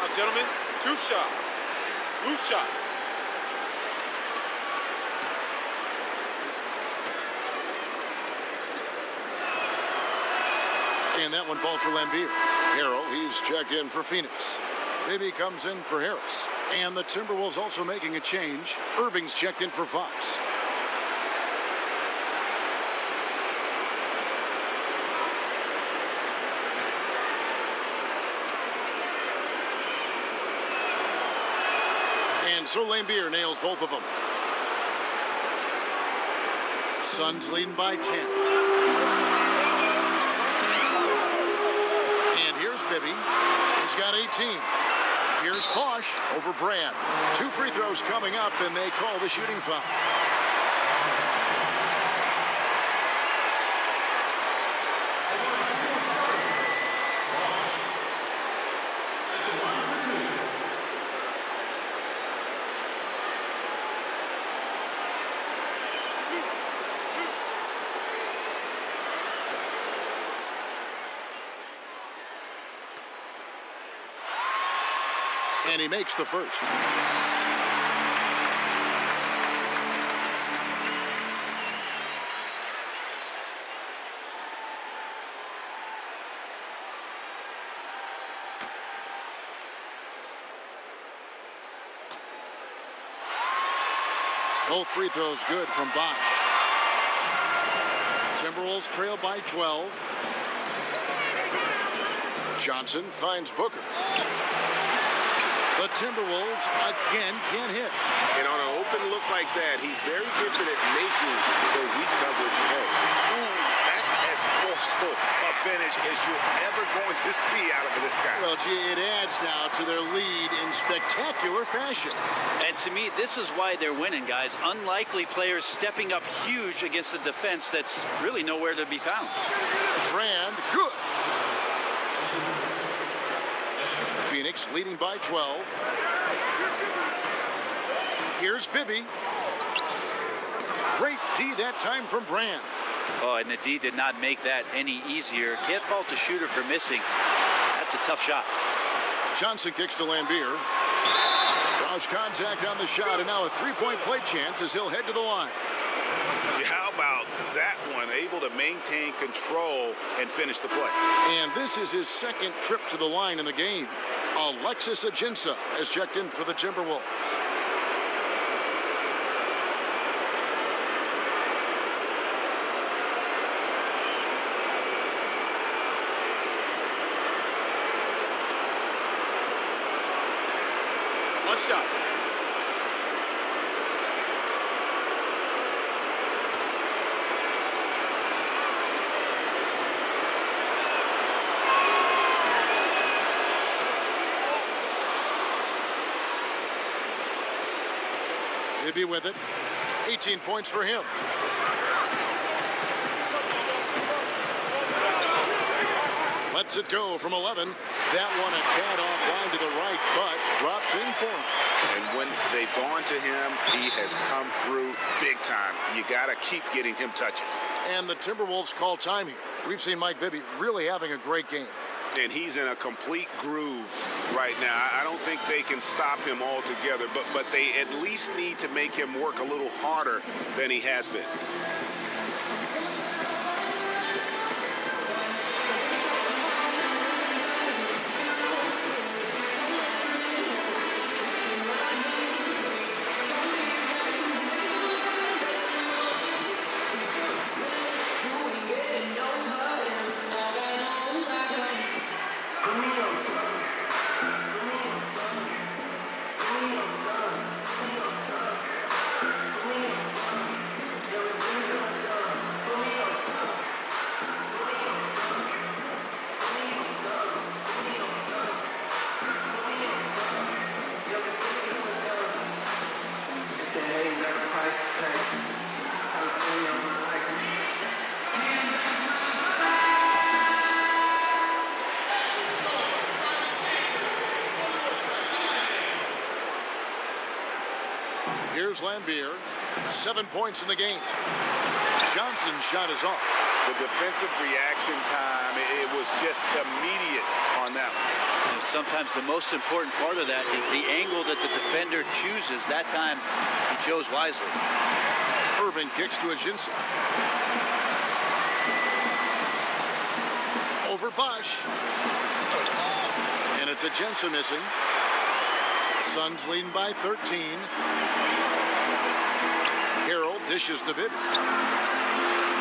Now, gentlemen, 2 shots. Loose shots. And that one falls for Lambier. Harrell, he's checked in for Phoenix. Bibby comes in for Harris. And the Timberwolves also making a change. Irving's checked in for Fox. And so Lambier nails both of them. Suns leading by 10. Bibby. He's got 18. Here's Bosch over Brand. 2 free throws coming up, and they call the shooting foul. And he makes the first. Both free throws good from Bosch. Timberwolves trail by 12. Johnson finds Booker. The Timberwolves again can't hit. And on an open look like that, he's very gifted at making the weak coverage pay. Ooh, that's as forceful a finish as you're ever going to see out of this guy. Well, gee, it adds now to their lead in spectacular fashion. And to me, this is why they're winning, guys. Unlikely players stepping up huge against a defense that's really nowhere to be found. Brand, good. Phoenix leading by 12. Here's Bibby. Great D that time from Brand. Oh, and the D did not make that any easier. Can't fault the shooter for missing. That's a tough shot. Johnson kicks to Lambier. Draws contact on the shot, and now a three-point play chance as he'll head to the line. How about that one? Able to maintain control and finish the play. And this is his second trip to the line in the game. Alexis Ajinça has checked in for the Timberwolves. One shot. Bibby with it. 18 points for him. Lets it go from 11. That one a tad offline to the right, but drops in for him. And when they've gone to him, he has come through big time. You got to keep getting him touches. And the Timberwolves call time here. We've seen Mike Bibby really having a great game. And he's in a complete groove right now. I don't think they can stop him altogether, but they at least need to make him work a little harder than he has been. Here's Lambier. 7 points in the game. Johnson's shot is off. The defensive reaction time, it was just immediate on that one. And sometimes the most important part of that is the angle that the defender chooses. That time, he chose wisely. Irving kicks to Ajinça. Over Bosch. And it's Ajinça missing. Suns leading by 13. Harrell dishes to Bibby.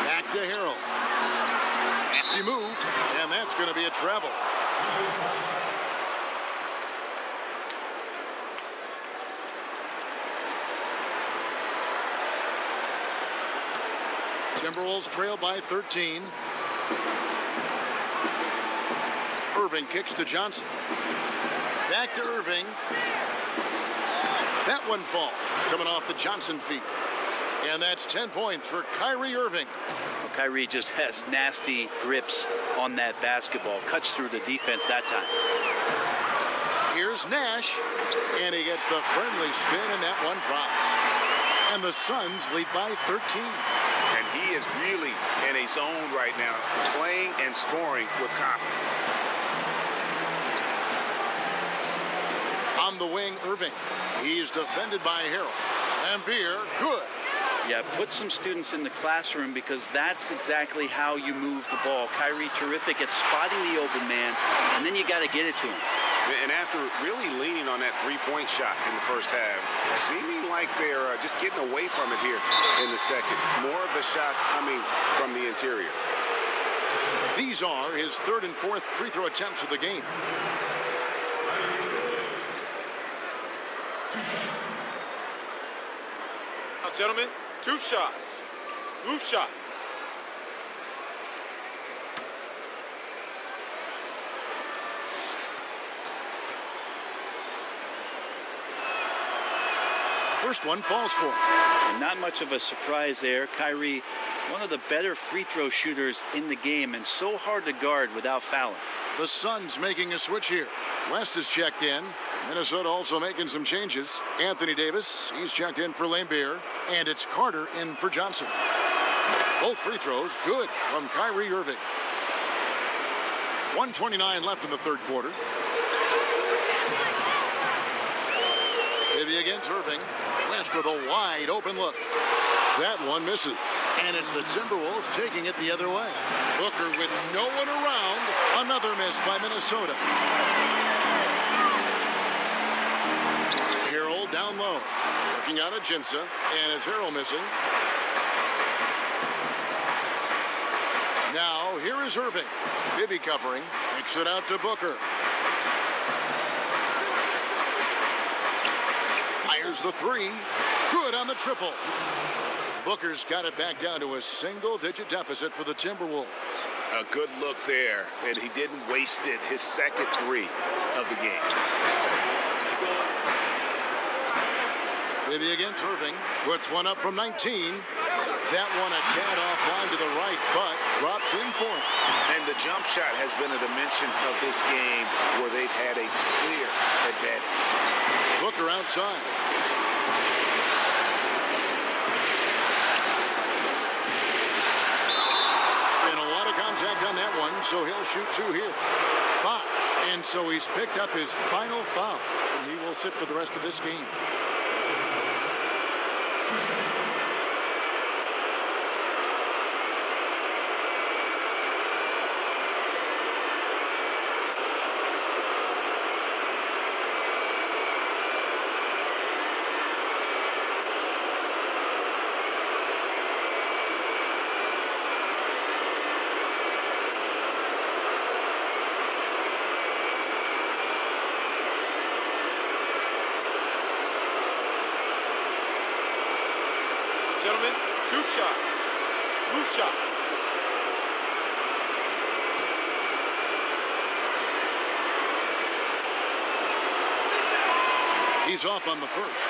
Back to Harrell. Crafty move, and that's going to be a travel. Timberwolves trail by 13. Irving kicks to Johnson. Back to Irving. That one falls, coming off the Johnson feet. And that's 10 points for Kyrie Irving. Well, Kyrie just has nasty grips on that basketball. Cuts through the defense that time. Here's Nash, and he gets the friendly spin, and that one drops. And the Suns lead by 13. And he is really in a zone right now, playing and scoring with confidence. On the wing, Irving. He's defended by Harrell. Lambier, good. Yeah, put some students in the classroom because that's exactly how you move the ball. Kyrie terrific at spotting the open man, and then you got to get it to him. And after really leaning on that three-point shot in the first half, seeming like they're just getting away from it here in the second. More of the shots coming from the interior. These are his third and fourth free throw attempts of the game. Now, gentlemen, two shots. Move shots. First one falls for him. And not much of a surprise there. Kyrie, one of the better free throw shooters in the game and so hard to guard without fouling. The Suns making a switch here. West is checked in. Minnesota also making some changes. Anthony Davis, he's checked in for Laimbeer. And it's Carter in for Johnson. Both free throws good from Kyrie Irving. 1:29 left in the third quarter. Maybe against Irving. West with a wide open look. That one misses. And it's the Timberwolves taking it the other way. Booker with no one around. Another miss by Minnesota. Harrell down low. Working out at Jinsa. And it's Harrell missing. Now, here is Irving. Bibby covering. Kicks it out to Booker. Fires the three. Good on the triple. Booker's got it back down to a single-digit deficit for the Timberwolves. A good look there, and he didn't waste it. His second three of the game. Bibby against Irving. Puts one up from 19. That one a tad offline to the right, but drops in for him. And the jump shot has been a dimension of this game where they've had a clear advantage. Booker outside. And a lot of contact on that one, so he'll shoot two here. Five. And so he's picked up his final foul. And he will sit for the rest of this game. Gentlemen, two shots. Loose shots. He's off on the first.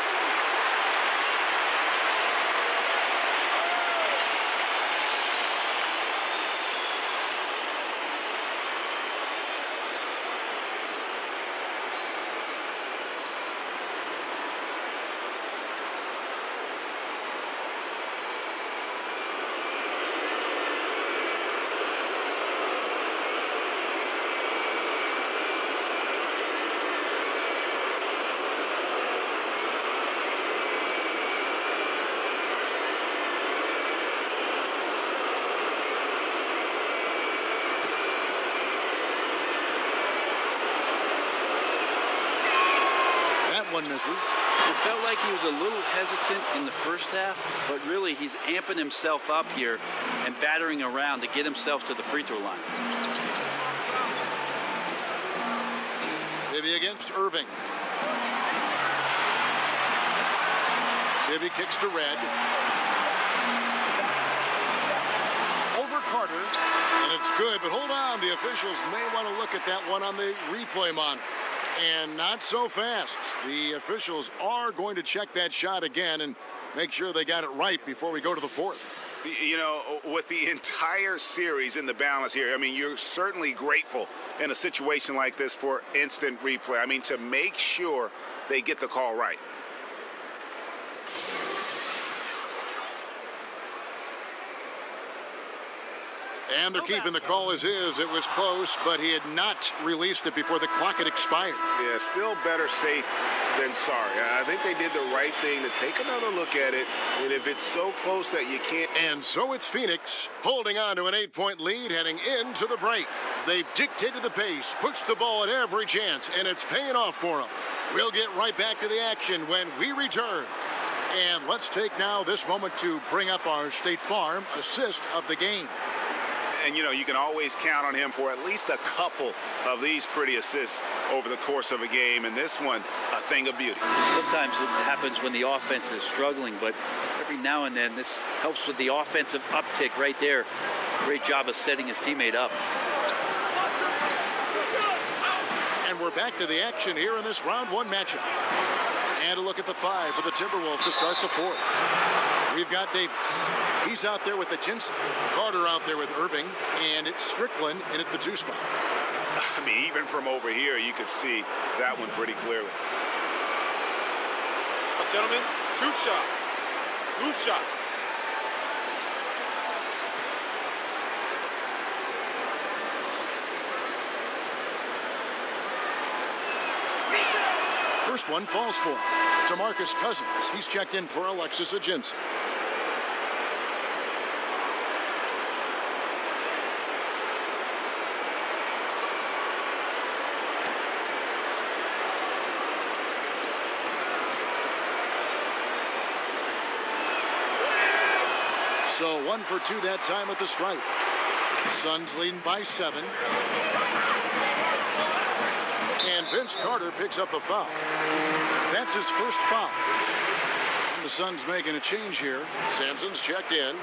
One misses. It felt like he was a little hesitant in the first half, but really he's amping himself up here and battering around to get himself to the free throw line. Bibby against Irving. Bibby kicks to Red. Over Carter. And it's good, but hold on. The officials may want to look at that one on the replay monitor. And not so fast. The officials are going to check that shot again and make sure they got it right before we go to the fourth. You know, with the entire series in the balance here, I mean, you're certainly grateful in a situation like this for instant replay. I mean, to make sure they get the call right. And they're keeping the call as is. It was close, but he had not released it before the clock had expired. Yeah, still better safe than sorry. I think they did the right thing to take another look at it. And if it's so close that you can't... And so it's Phoenix holding on to an 8-point lead heading into the break. They've dictated the pace, pushed the ball at every chance, and it's paying off for them. We'll get right back to the action when we return. And let's take now this moment to bring up our State Farm assist of the game. And, you know, you can always count on him for at least a couple of these pretty assists over the course of a game. And this one, a thing of beauty. Sometimes it happens when the offense is struggling, but every now and then this helps with the offensive uptick right there. Great job of setting his teammate up. And we're back to the action here in this round one matchup. And a look at the 5 for the Timberwolves to start the 4th. We've got Davis. He's out there with the Jensen. Carter out there with Irving. And it's Strickland in at the 2 spot. I mean, even from over here, you can see that one pretty clearly. Gentlemen, 2 shots. 2 shots. First one falls for DeMarcus Cousins. He's checked in for Alexis Aginski. So 1 for 2 that time at the stripe. Suns leading by 7. And Vince Carter picks up a foul. That's his first foul. And the Suns making a change here. Sampson's checked in.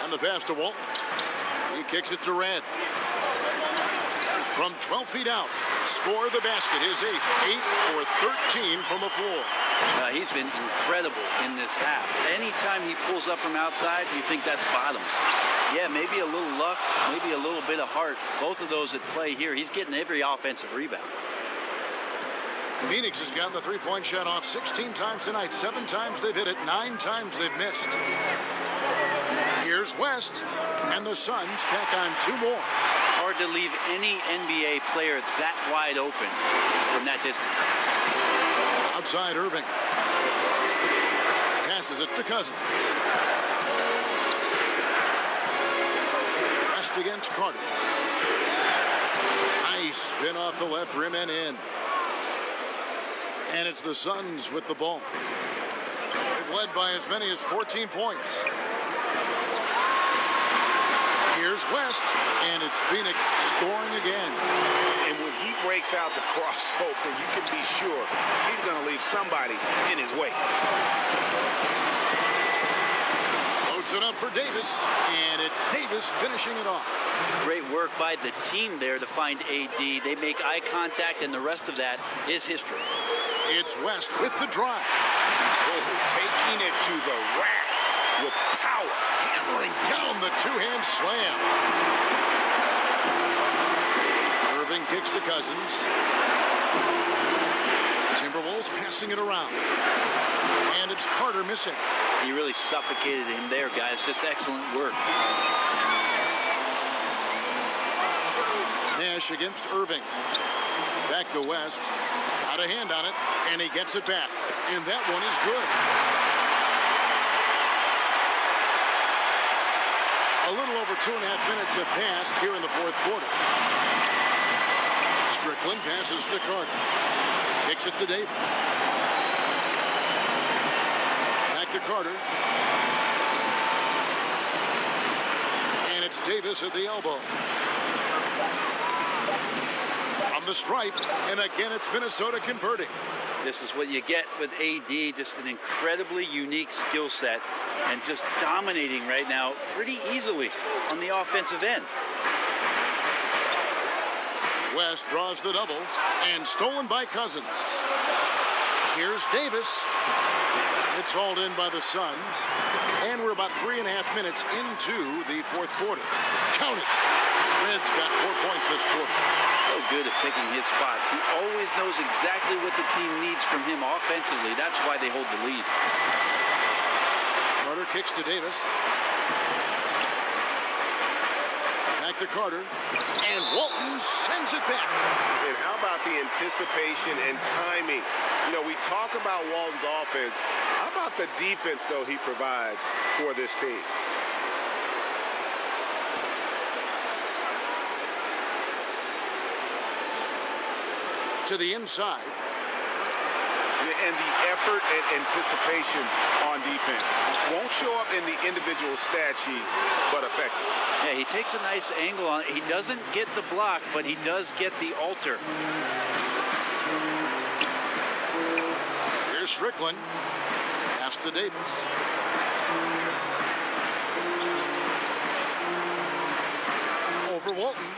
And the pass to Walton. He kicks it to Red. From 12 feet out, score the basket. His 8th, 8 for 13 from the floor. He's been incredible in this half. Anytime he pulls up from outside, you think that's bottoms. Yeah, maybe a little luck, maybe a little bit of heart. Both of those at play here. He's getting every offensive rebound. Phoenix has gotten the three-point shot off 16 times tonight. 7 times they've hit it, 9 times they've missed. Here's West, and the Suns tack on 2 more. Hard to leave any NBA player that wide open from that distance. Outside Irving. Passes it to Cousins. West against Carter. Nice spin off the left rim and in. And it's the Suns with the ball. They've led by as many as 14 points. Here's West, and it's Phoenix scoring again. And when he breaks out the crossover, you can be sure he's going to leave somebody in his way. Loads it up for Davis, and it's Davis finishing it off. Great work by the team there to find AD. They make eye contact, and the rest of that is history. It's West with the drive. Taking it to the rack with power. Hammering down the 2-hand slam. Irving kicks to Cousins. Timberwolves passing it around. And it's Carter missing. He really suffocated him there, guys. Just excellent work. Nash against Irving. Back to West. Got a hand on it, and he gets it back. And that one is good. A little over 2.5 minutes have passed here in the 4th quarter. Strickland passes to Carter. Kicks it to Davis. Back to Carter. And it's Davis at the elbow. From the stripe, and again it's Minnesota converting. This is what you get with AD, just an incredibly unique skill set and just dominating right now pretty easily on the offensive end. West draws the double and stolen by Cousins. Here's Davis. It's hauled in by the Suns. And we're about 3.5 minutes into the 4th quarter. Count it. Red's got 4 points this quarter. So good at picking his spots. He always knows exactly what the team needs from him offensively. That's why they hold the lead. Carter kicks to Davis. Back to Carter. And Walton sends it back. And how about the anticipation and timing? You know, we talk about Walton's offense. How about the defense, though, he provides for this team? To the inside. And the effort and anticipation on defense won't show up in the individual stat sheet, but effective. Yeah, he takes a nice angle on it. He doesn't get the block, but he does get the alter. Here's Strickland. Pass to Davis. Over Walton.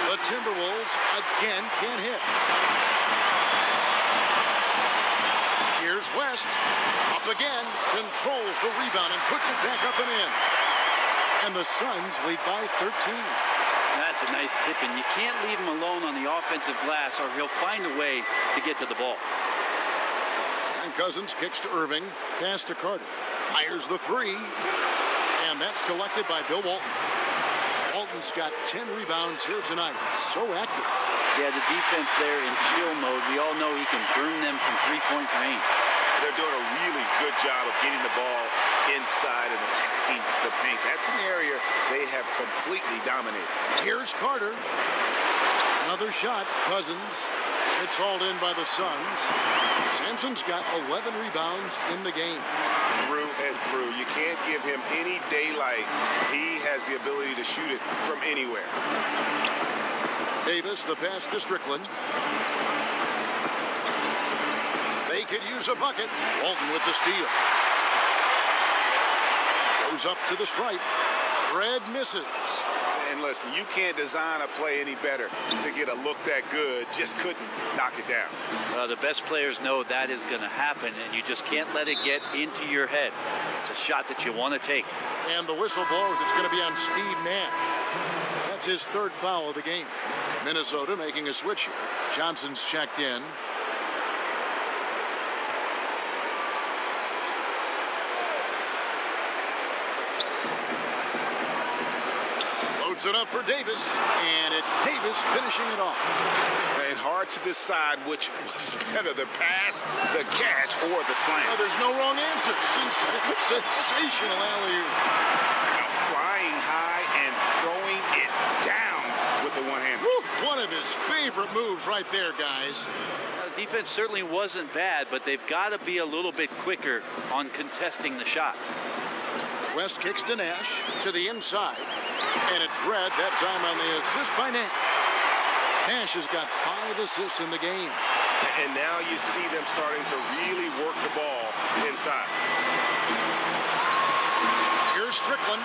The Timberwolves again can't hit. Here's West. Up again. Controls the rebound and puts it back up and in. And the Suns lead by 13. That's a nice tip, and you can't leave him alone on the offensive glass or he'll find a way to get to the ball. And Cousins kicks to Irving. Pass to Carter. Fires the three. And that's collected by Bill Walton. Walton's got 10 rebounds here tonight. So active. Yeah, the defense there in chill mode. We all know he can burn them from three-point range. They're doing a really good job of getting the ball inside and attacking the paint. That's an area they have completely dominated. Here's Carter. Another shot. Cousins. It's hauled in by the Suns. Sampson's got 11 rebounds in the game. Through and through. You can't give him any daylight. He has the ability to shoot it from anywhere. Davis, the pass to Strickland. They could use a bucket. Walton with the steal. Goes up to the stripe. Red misses. And listen, you can't design a play any better to get a look that good. Just couldn't knock it down. The best players know that is going to happen, and you just can't let it get into your head. It's a shot that you want to take. And the whistle blows. It's going to be on Steve Nash. That's his third foul of the game. Minnesota making a switch here. Johnson's checked in. It up for Davis, and it's Davis finishing it off. And hard to decide which was better, the pass, the catch, or the slam. Oh, there's no wrong answer. Sensational alley-oop. Flying high and throwing it down with the one hand. One of his favorite moves right there, guys. Defense certainly wasn't bad, but they've got to be a little bit quicker on contesting the shot. West kicks to Nash to the inside. And it's Red that time on the assist by Nash. Nash has got 5 assists in the game. And now you see them starting to really work the ball inside. Here's Strickland.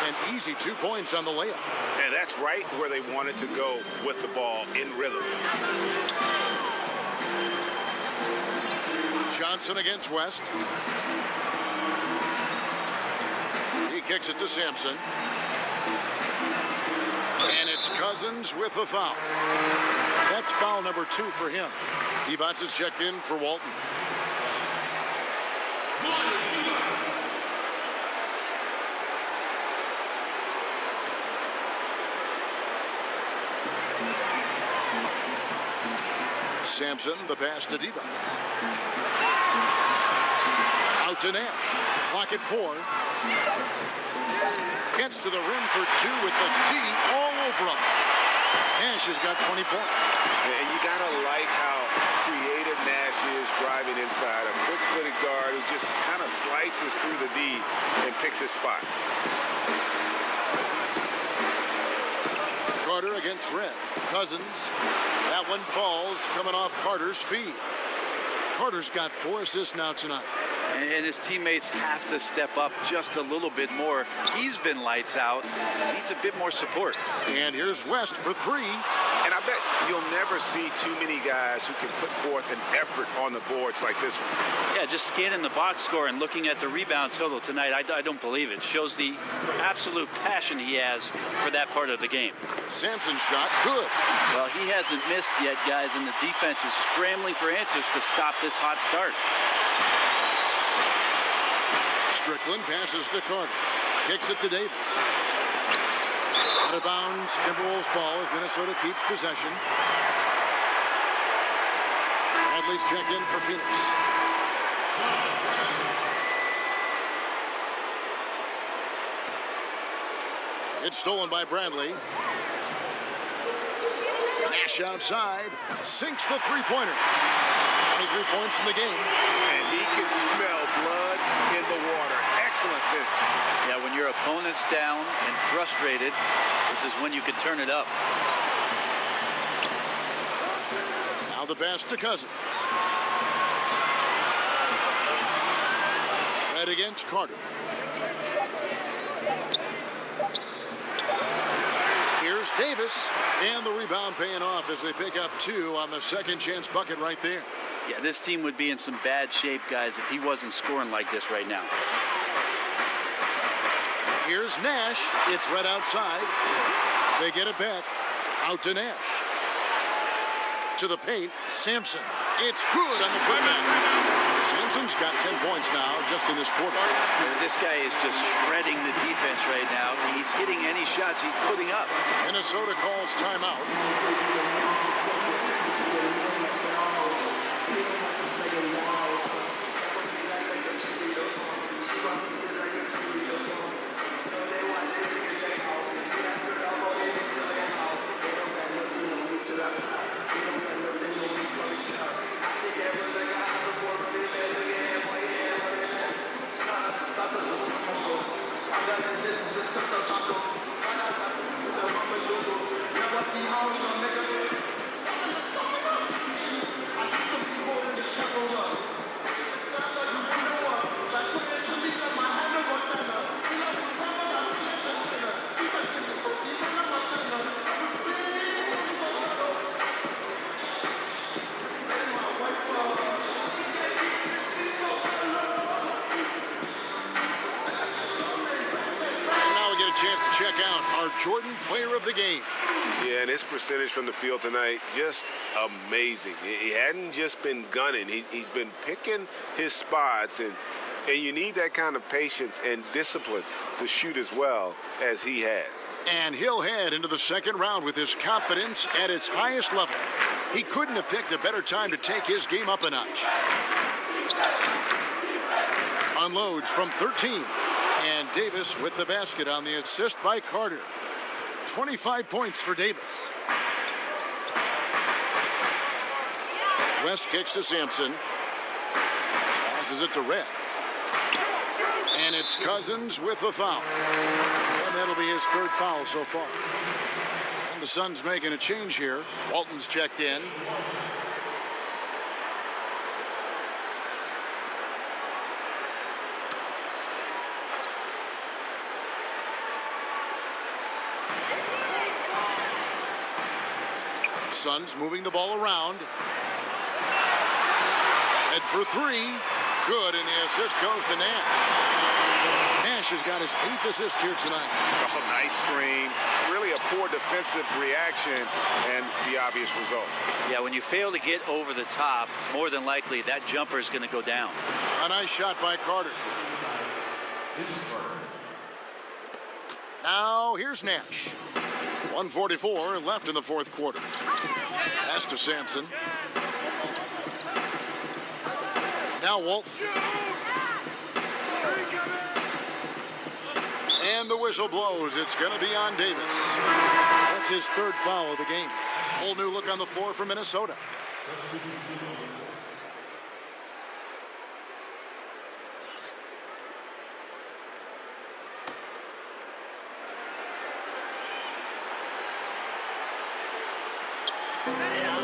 An easy 2 points on the layup. And that's right where they wanted to go with the ball in rhythm. Johnson against West. He kicks it to Sampson. And it's Cousins with the foul. That's foul number 2 for him. Divac is checked in for Walton. Sampson, the pass to Divac. Out to Nash. Clock at 4. Gets to the rim for 2 with the D all over him. Nash has got 20 points. And you got to like how creative Nash is driving inside. A quick-footed guard who just kind of slices through the D and picks his spots. Carter against Red. Cousins. That one falls coming off Carter's feet. Carter's got 4 assists now tonight. And his teammates have to step up just a little bit more. He's been lights out. Needs a bit more support. And here's West for 3. And I bet you'll never see too many guys who can put forth an effort on the boards like this one. Yeah, just scanning the box score and looking at the rebound total tonight, I don't believe it. Shows the absolute passion he has for that part of the game. Sampson's shot, good. Well, he hasn't missed yet, guys, and the defense is scrambling for answers to stop this hot start. Strickland passes to Carter. Kicks it to Davis. Out of bounds, Timberwolves ball as Minnesota keeps possession. Bradley's checked in for Phoenix. It's stolen by Bradley. Nash outside. Sinks the three-pointer. 23 points in the game. And he can smell blood in the water. Excellent finish. Yeah, when your opponent's down and frustrated, this is when you can turn it up. Now the pass to Cousins. Red against Carter. Here's Davis, and the rebound paying off as they pick up 2 on the second chance bucket right there. Yeah, this team would be in some bad shape, guys, if he wasn't scoring like this right now. Here's Nash. It's Red outside. They get it back. Out to Nash. To the paint, Sampson. It's good on the putback. Sampson's got 10 points now just in this quarter. This guy is just shredding the defense right now. He's hitting any shots he's putting up. Minnesota calls timeout. Chance to check out our Jordan player of the game. Yeah, and his percentage from the field tonight, just amazing. He hadn't just been gunning. He's been picking his spots, and you need that kind of patience and discipline to shoot as well as he has. And he'll head into the second round with his confidence at its highest level. He couldn't have picked a better time to take his game up a notch. Unloads from 13. And Davis with the basket on the assist by Carter. 25 points for Davis. West kicks to Sampson. Passes it to Red. And it's Cousins with the foul. And that'll be his third foul so far. And the Suns making a change here. Walton's checked in. Suns moving the ball around. Head for 3. Good, and the assist goes to Nash. Nash has got his 8th assist here tonight. Oh, nice screen. Really a poor defensive reaction, and the obvious result. Yeah, when you fail to get over the top, more than likely that jumper is going to go down. A nice shot by Carter. Now here's Nash. 1:44 left in the fourth quarter. Pass to Sampson. Now Walton. And the whistle blows. It's going to be on Davis. That's his third foul of the game. Whole new look on the floor for Minnesota.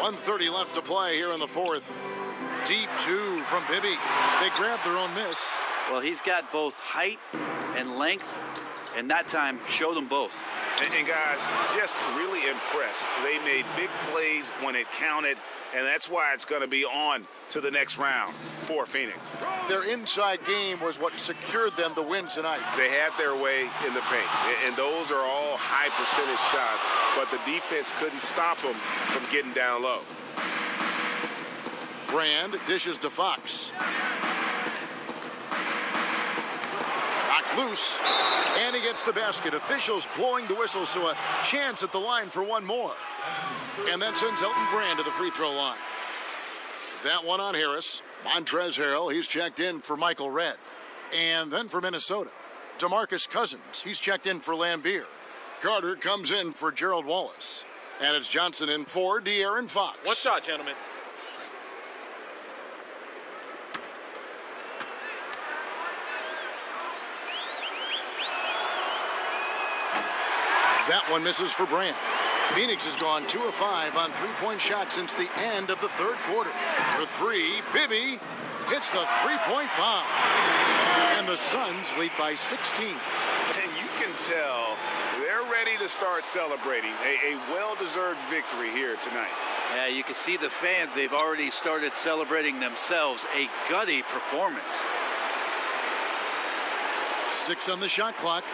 .130 left to play here in the fourth. Deep 2 from Bibby. They grabbed their own miss. Well, he's got both height and length, and that time showed them both. And guys, just really impressed. They made big plays when it counted, and that's why it's going to be on to the next round for Phoenix. Their inside game was what secured them the win tonight. They had their way in the paint, and those are all high percentage shots, but the defense couldn't stop them from getting down low. Brand dishes to Fox. Knocked loose, and he gets the basket. Officials blowing the whistle, so a chance at the line for one more. And that sends Elton Brand to the free throw line. That one on Harris. Montrezl Harrell, he's checked in for Michael Redd. And then for Minnesota, DeMarcus Cousins, he's checked in for Lambeer. Carter comes in for Gerald Wallace. And it's Johnson in for De'Aaron Fox. One shot, gentlemen. That one misses for Brand. Phoenix has gone 2 of 5 on three-point shots since the end of the third quarter. For 3, Bibby hits the three-point bomb. And the The Suns lead by 16. And you can tell they're ready to start celebrating a well-deserved victory here tonight. Yeah, you can see the fans. They've already started celebrating themselves. A gutty performance. 6 on the shot clock.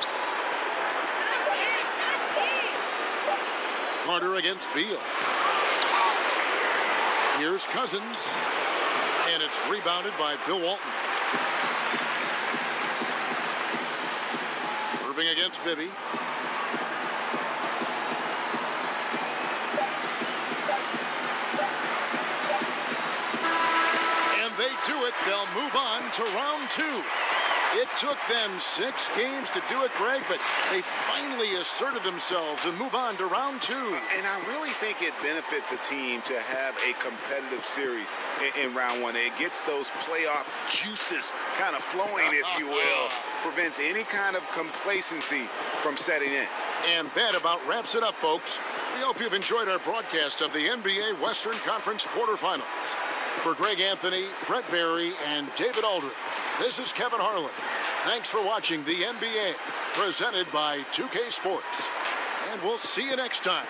Carter against Beal. Here's Cousins. And it's rebounded by Bill Walton. Irving against Bibby. And they do it. They'll move on to round 2. It took them 6 games to do it, Greg, but they finally asserted themselves and move on to round 2. And I really think it benefits a team to have a competitive series in round 1. It gets those playoff juices kind of flowing, if you will. Prevents any kind of complacency from setting in. And that about wraps it up, folks. We hope you've enjoyed our broadcast of the NBA Western Conference quarterfinals. For Greg Anthony, Brett Barry, and David Aldridge, this is Kevin Harlan. Thanks for watching the NBA, presented by 2K Sports. And we'll see you next time.